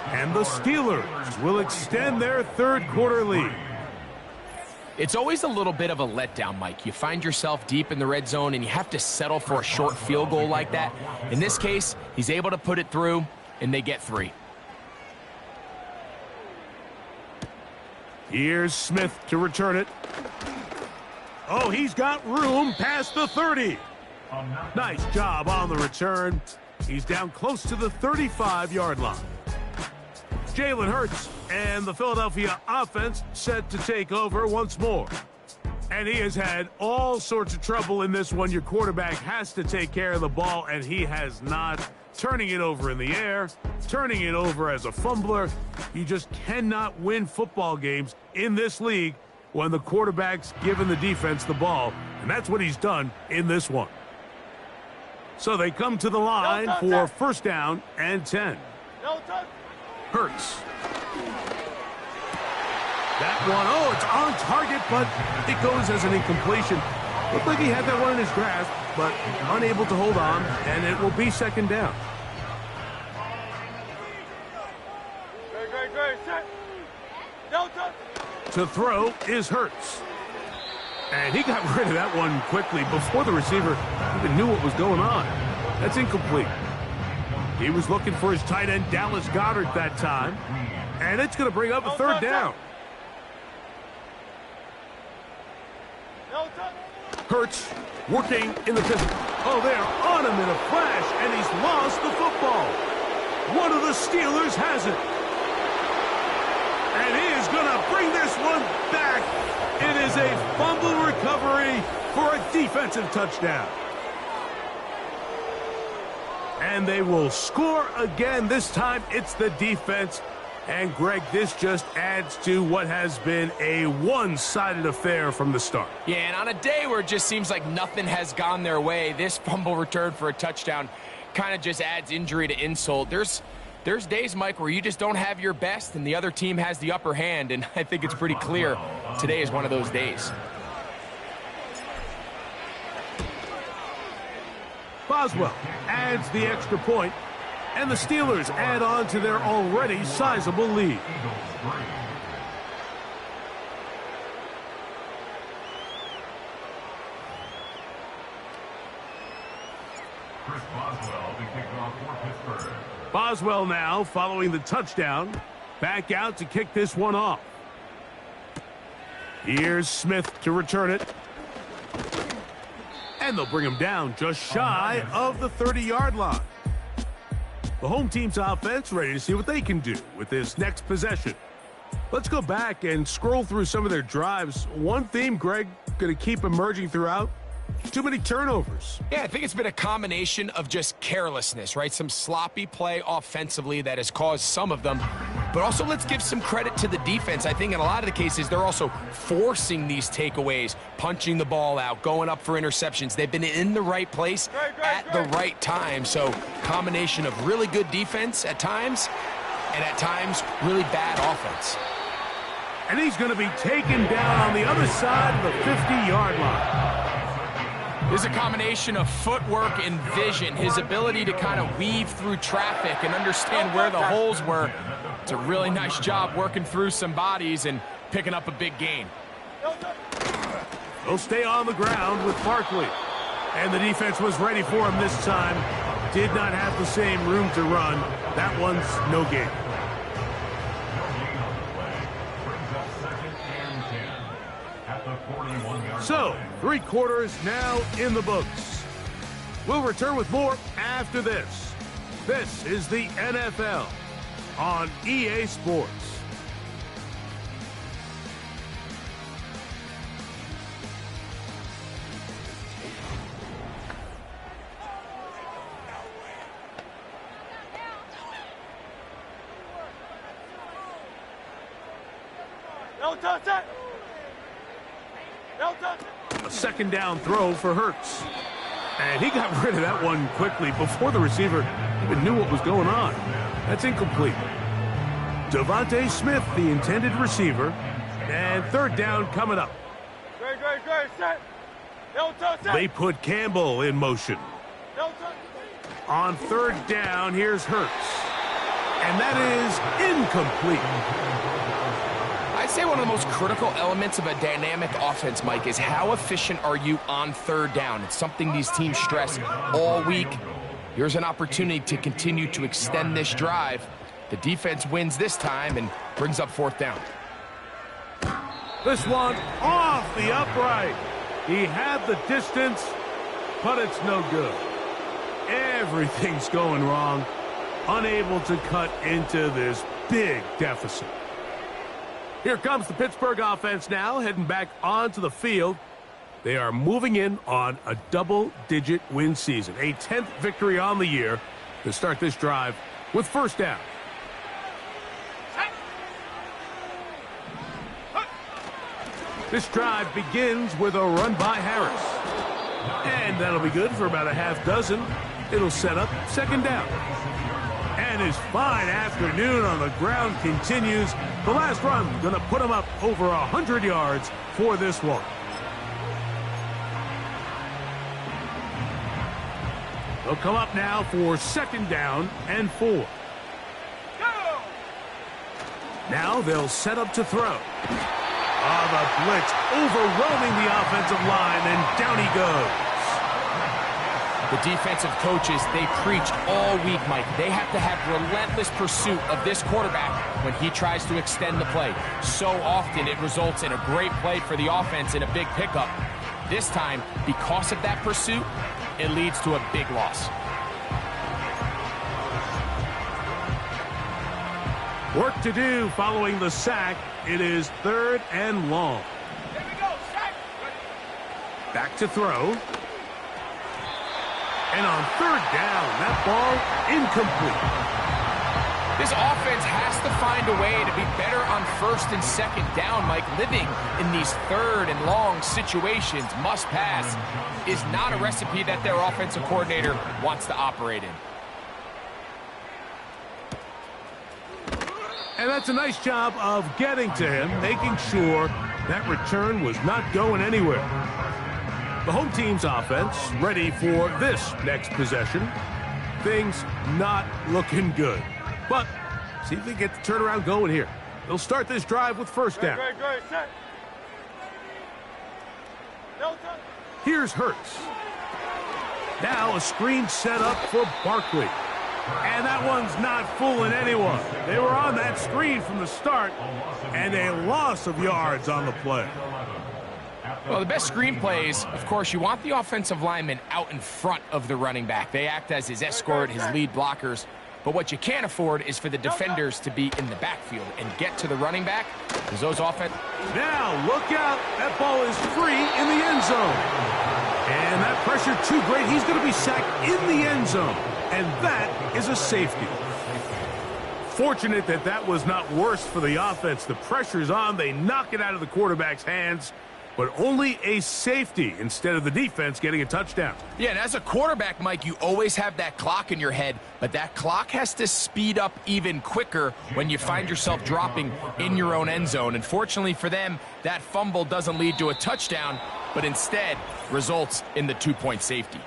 And the Steelers will extend their 3rd quarter lead. It's always a little bit of a letdown, Mike. You find yourself deep in the red zone and you have to settle for a short field goal like that. In this case, he's able to put it through and they get 3. Here's Smith to return it. Oh, he's got room past the 30. Nice job on the return. He's down close to the 35-yard line. Jalen Hurts and the Philadelphia offense set to take over once more. And he has had all sorts of trouble in this one. Your quarterback has to take care of the ball, and he has not. Turning it over in the air, turning it over as a fumbler. You just cannot win football games in this league when the quarterback's giving the defense the ball. And that's what he's done in this one. So they come to the line for 1st down and 10. Hurts. That one, oh, it's on target, but it goes as an incompletion. Looked like he had that one in his grasp, but unable to hold on, and it will be 2nd down. To throw is Hurts. And he got rid of that one quickly before the receiver even knew what was going on. That's incomplete. He was looking for his tight end, Dallas Goedert, that time. And it's going to bring up a 3rd down. Hurts working in the pivot. Oh, they're on him in a flash, and he's lost the football. One of the Steelers has it. And he is going to bring this one back. It is a fumble recovery for a defensive touchdown. And they will score again. This time it's the defense. And, Greg, this just adds to what has been a one-sided affair from the start. Yeah, and on a day where it just seems like nothing has gone their way, this fumble return for a touchdown kind of just adds injury to insult. There's days, Mike, where you just don't have your best and the other team has the upper hand, and I think it's pretty clear today is one of those days. Boswell adds the extra point, and the Steelers add on to their already sizable lead. Boswell now following the touchdown. Back out to kick this one off. Here's Smith to return it. And they'll bring him down just shy of the 30-yard line. The home team's offense ready to see what they can do with this next possession. Let's go back and scroll through some of their drives. One theme, Greg, going to keep emerging throughout. Too many turnovers. Yeah, I think it's been a combination of just carelessness, right? Some sloppy play offensively that has caused some of them. But also, let's give some credit to the defense. I think in a lot of the cases, they're also forcing these takeaways, punching the ball out, going up for interceptions. They've been in the right place at the right time. So, combination of really good defense at times, and at times, really bad offense. And he's going to be taken down on the other side of the 50-yard line. This is a combination of footwork and vision, his ability to kind of weave through traffic and understand where the holes were. It's a really nice job working through some bodies and picking up a big gain. He'll stay on the ground with Barkley. And the defense was ready for him this time. Did not have the same room to run. That one's no gain. So, 3 quarters now in the books. We'll return with more after this. This is the NFL on EA Sports. A second down throw for Hurts. And he got rid of that one quickly before the receiver even knew what was going on. That's incomplete. Devontae Smith, the intended receiver. And third down coming up. They put Campbell in motion. On third down, here's Hurts. And that is incomplete. I'd say one of the most critical elements of a dynamic offense, Mike, is how efficient are you on third down. It's something these teams stress all week. Here's an opportunity to continue to extend this drive. The defense wins this time and brings up fourth down. This one off the upright. He had the distance, but it's no good. Everything's going wrong. Unable to cut into this big deficit. Here comes the Pittsburgh offense now, heading back onto the field. They are moving in on a double-digit win season, a 10th victory on the year to start this drive with first down. This drive begins with a run by Harris. And that'll be good for about a half dozen. It'll set up second down. And his fine afternoon on the ground continues. The last run going to put him up over 100 yards for this one. They'll come up now for second down and 4. Now they'll set up to throw. The blitz overwhelming the offensive line, and down he goes. The defensive coaches, they preach all week, Mike. They have to have relentless pursuit of this quarterback when he tries to extend the play. So often it results in a great play for the offense and a big pickup. This time, because of that pursuit, it leads to a big loss. Work to do following the sack. It is third and long. Here we go, sack. Back to throw. And on third down, that ball incomplete. This offense has to find a way to be better on first and second down, Mike. Living in these third and long situations, must pass, is not a recipe that their offensive coordinator wants to operate in. And that's a nice job of getting to him, making sure that return was not going anywhere. The home team's offense ready for this next possession. Things not looking good. But see if they get the turnaround going here. They'll start this drive with first down. Here's Hurts. Now a screen set up for Barkley. And that one's not fooling anyone. They were on that screen from the start, and a loss of yards on the play. Well, the best screen plays, of course, you want the offensive lineman out in front of the running back. They act as his escort, his lead blockers. But what you can't afford is for the defenders to be in the backfield and get to the running back, because those offense... Now, look out. That ball is free in the end zone. And that pressure too great. He's going to be sacked in the end zone. And that is a safety. Fortunate that that was not worse for the offense. The pressure's on. They knock it out of the quarterback's hands. But only a safety instead of the defense getting a touchdown. Yeah, and as a quarterback, Mike, you always have that clock in your head, but that clock has to speed up even quicker when you find yourself dropping in your own end zone. And fortunately for them, that fumble doesn't lead to a touchdown, but instead results in the 2-point safety.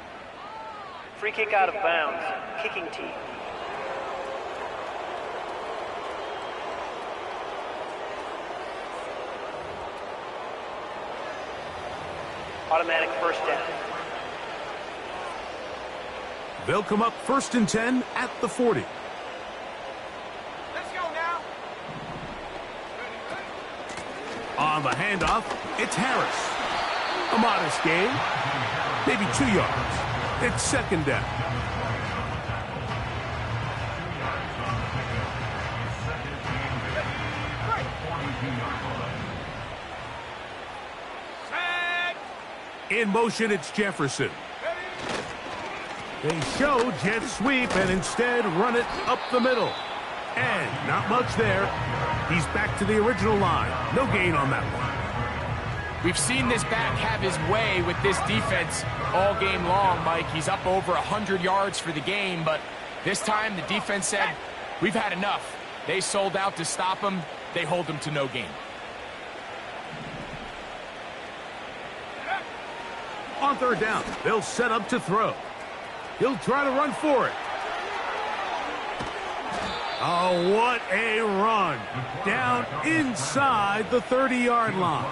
Free kick out of bounds. Kicking team. Automatic first down. They'll come up first and 10 at the 40. Let's go now. On the handoff, it's Harris. A modest gain, maybe 2 yards. It's second down. In motion, it's Jefferson. They show jet sweep and instead run it up the middle. And not much there. He's back to the original line. No gain on that one. We've seen this back have his way with this defense all game long, Mike. He's up over 100 yards for the game, but this time the defense said, we've had enough. They sold out to stop him. They hold him to no gain. On third down, they'll set up to throw. He'll try to run for it. Oh, what a run. Down inside the 30-yard line.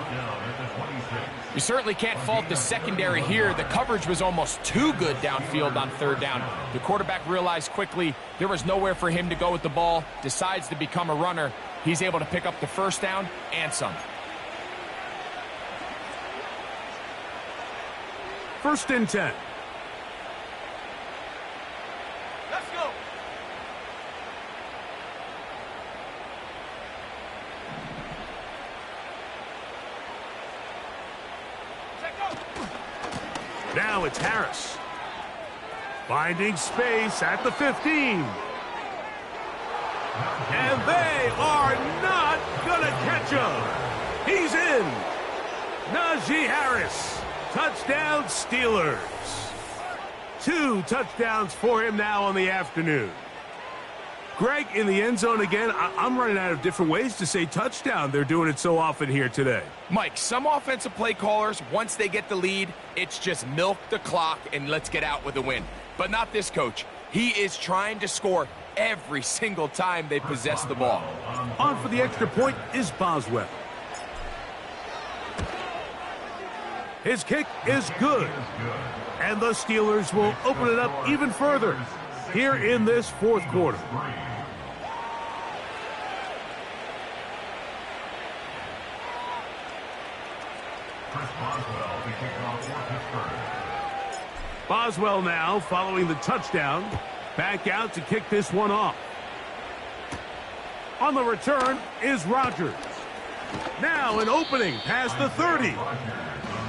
You certainly can't fault the secondary here. The coverage was almost too good downfield on third down. The quarterback realized quickly there was nowhere for him to go with the ball, decides to become a runner. He's able to pick up the first down and some. First and 10. Let's go. Now it's Harris. Finding space at the 15. And they are not going to catch him. He's in. Najee Harris. Touchdown, Steelers. 2 touchdowns for him now on the afternoon. Greg, in the end zone again. I'm running out of different ways to say touchdown. They're doing it so often here today. Mike, some offensive play callers, once they get the lead, it's just milk the clock and let's get out with a win. But not this coach. He is trying to score every single time they possess the ball. On for the extra point is Boswell. His kick is good. And the Steelers will open it up even further here in this fourth quarter. Boswell now following the touchdown. Back out to kick this one off. On the return is Rodgers. Now an opening past the 30.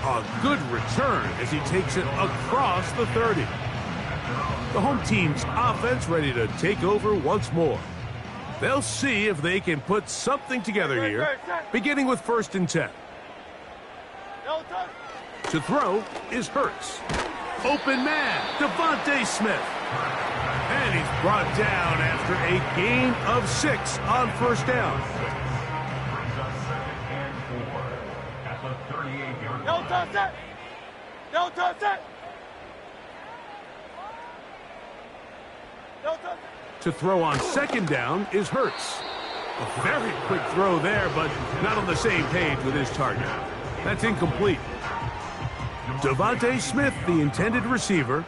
A good return as he takes it across the 30. The home team's offense ready to take over once more. They'll see if they can put something together here, beginning with first and 10. To throw is Hurts. Open man, Devontae Smith. And he's brought down after a gain of 6 on first down. Don't touch it! Don't touch it! Don't touch it! To throw on second down is Hurts. A very quick throw there, but not on the same page with his target. That's incomplete. Devontae Smith, the intended receiver.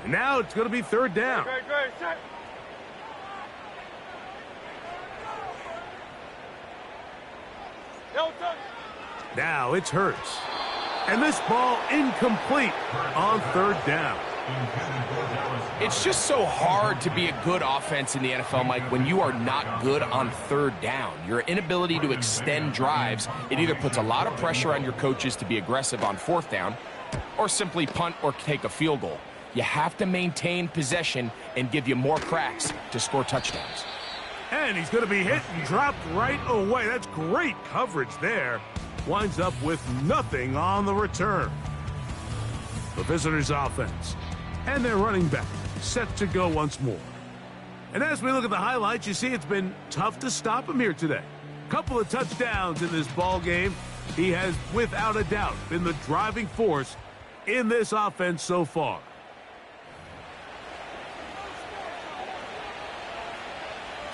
And now it's going to be third down. Great, set. Don't touch it! Now it's Hurts. And this ball incomplete on third down. It's just so hard to be a good offense in the NFL, Mike, when you are not good on third down. Your inability to extend drives, it either puts a lot of pressure on your coaches to be aggressive on fourth down or simply punt or take a field goal. You have to maintain possession and give you more cracks to score touchdowns. And he's going to be hit and dropped right away. That's great coverage there. Winds up with nothing on the return. The visitors' offense and their running back set to go once more. And as we look at the highlights, you see it's been tough to stop him here today. Couple of touchdowns in this ball game. He has, without a doubt, been the driving force in this offense so far.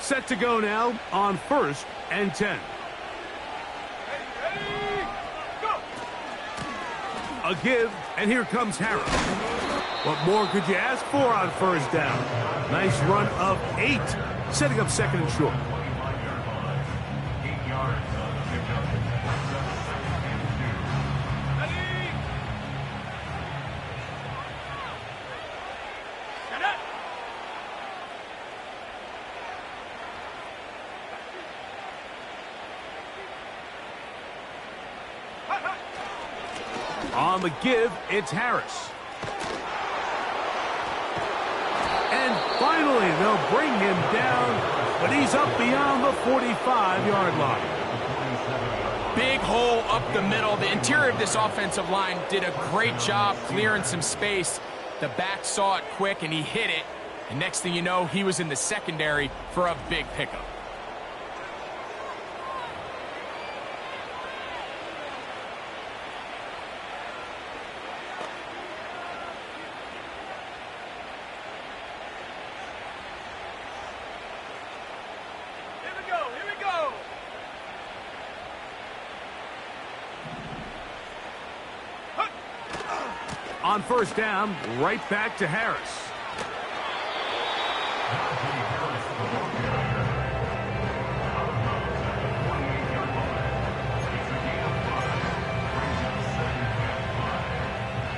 Set to go now on first and 10. A give, and here comes Harris. What more could you ask for on first down? Nice run of 8, setting up second and short. On the give, it's Harris. And finally, they'll bring him down, but And he's up beyond the 45-yard line. Big hole up the middle. The interior of this offensive line did a great job clearing some space. The back saw it quick, and he hit it. And next thing you know, he was in the secondary for a big pickup. On first down, right back to Harris.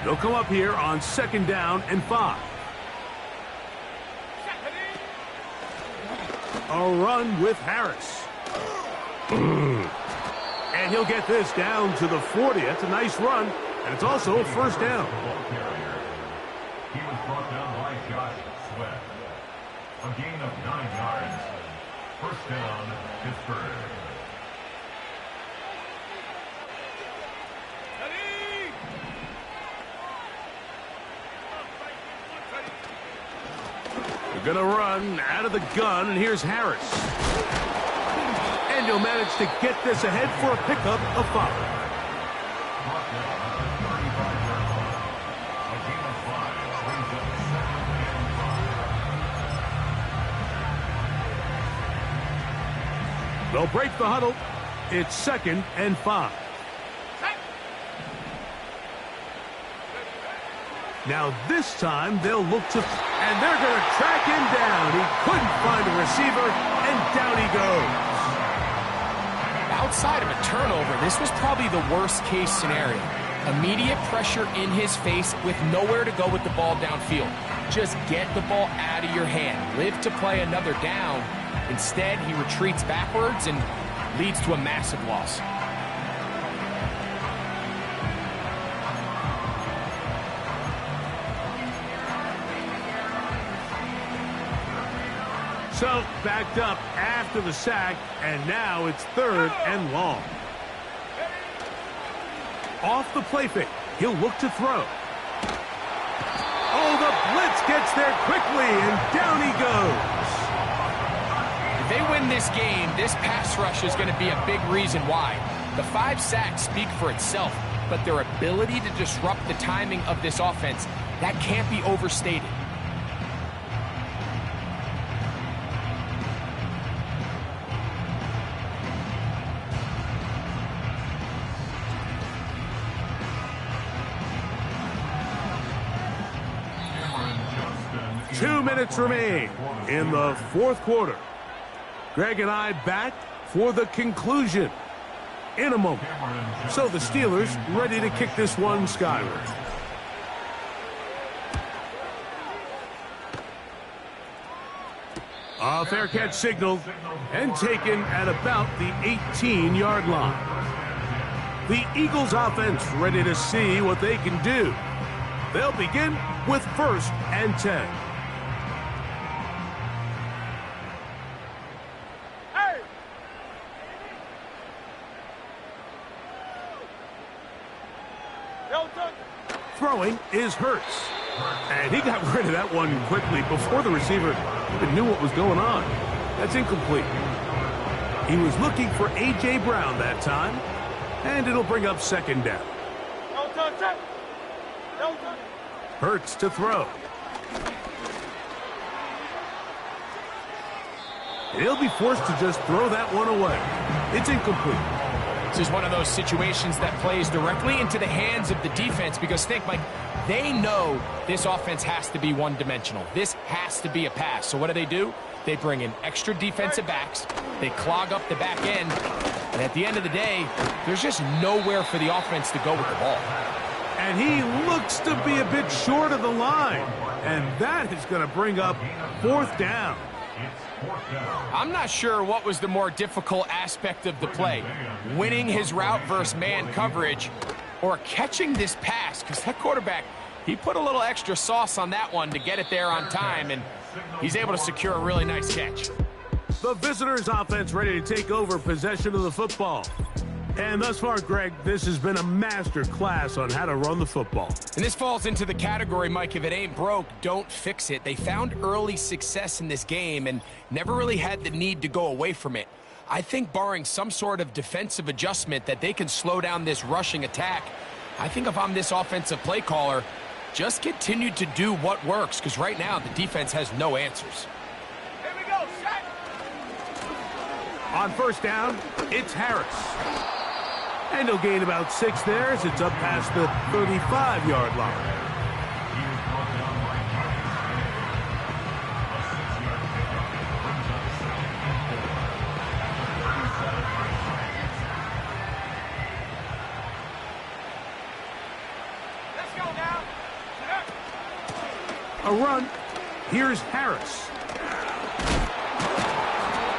They'll come up here on 2nd down and 5. A run with Harris. And he'll get this down to the 40. That's a nice run. And it's also a first down. He was brought down by Josh Sweat. A gain of 9 yards. First down, Pittsburgh. They're going to run out of the gun, and here's Harris. And he'll manage to get this ahead for a pickup of 5. They'll break the huddle. It's 2nd and 5. Now this time they'll look to, and they're going to track him down. He couldn't find a receiver, and down he goes. Outside of a turnover, this was probably the worst case scenario. Immediate pressure in his face with nowhere to go with the ball downfield. Just get the ball out of your hand. Live to play another down. Instead, he retreats backwards and leads to a massive loss. So, backed up after the sack, and now it's 3rd and long. Off the play fake, he'll look to throw. Oh, the blitz gets there quickly, and down he goes. If they win this game, this pass rush is going to be a big reason why. The 5 sacks speak for itself, but their ability to disrupt the timing of this offense, that can't be overstated. Two minutes remain in the 4th quarter. Greg and I back for the conclusion in a moment. So the Steelers ready to kick this one skyward. A fair catch signaled and taken at about the 18-yard line. The Eagles offense ready to see what they can do. They'll begin with 1st and 10. Throwing is Hurts. And he got rid of that one quickly before the receiver even knew what was going on. That's incomplete. He was looking for A.J. Brown that time, and it'll bring up 2nd down. Hurts to throw. He'll be forced to just throw that one away. It's incomplete. This is one of those situations that plays directly into the hands of the defense because think, Mike, they know this offense has to be one-dimensional. This has to be a pass. So what do? They bring in extra defensive backs. They clog up the back end. And at the end of the day, there's just nowhere for the offense to go with the ball. And he looks to be a bit short of the line. And that is going to bring up 4th down. I'm not sure what was the more difficult aspect of the play, winning his route versus man coverage or catching this pass, because that quarterback, he put a little extra sauce on that one to get it there on time, and he's able to secure a really nice catch. The visitors' offense ready to take over possession of the football. And thus far, Greg, this has been a master class on how to run the football. And this falls into the category, Mike, if it ain't broke, don't fix it. They found early success in this game and never really had the need to go away from it. I think barring some sort of defensive adjustment that they can slow down this rushing attack, I think if I'm this offensive play caller, just continue to do what works, because right now the defense has no answers. Here we go, set. On first down, it's Harris. And he'll gain about 6 there as it's up past the 35-yard line. He was brought down by a 6-yard pickup. Brings up 2nd and 4. 37 yards. Let's go now. Set. A run. Here's Harris.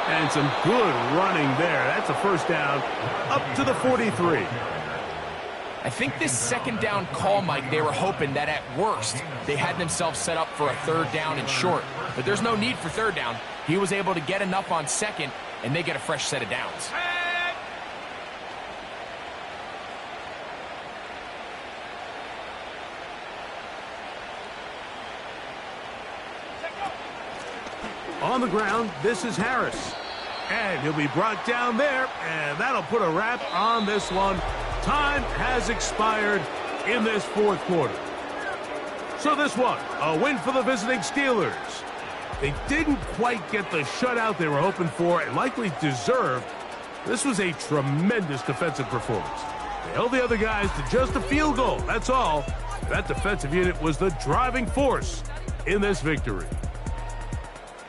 And some good running there. That's a first down up to the 43. I think this second down call, Mike, they were hoping that at worst they had themselves set up for a 3rd down and short. But there's no need for 3rd down. He was able to get enough on 2nd, and they get a fresh set of downs. On the ground, this is Harris. And he'll be brought down there, and that'll put a wrap on this one. Time has expired in this 4th quarter. So this one, a win for the visiting Steelers. They didn't quite get the shutout they were hoping for and likely deserved. This was a tremendous defensive performance. They held the other guys to just a field goal, that's all. That defensive unit was the driving force in this victory.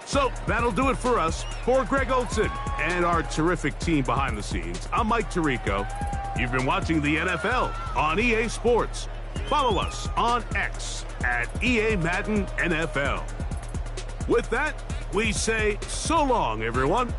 So that'll do it for us. For Greg Olson and our terrific team behind the scenes, I'm Mike Tirico. You've been watching the NFL on EA Sports. Follow us on X at EA Madden NFL. With that, we say so long, everyone.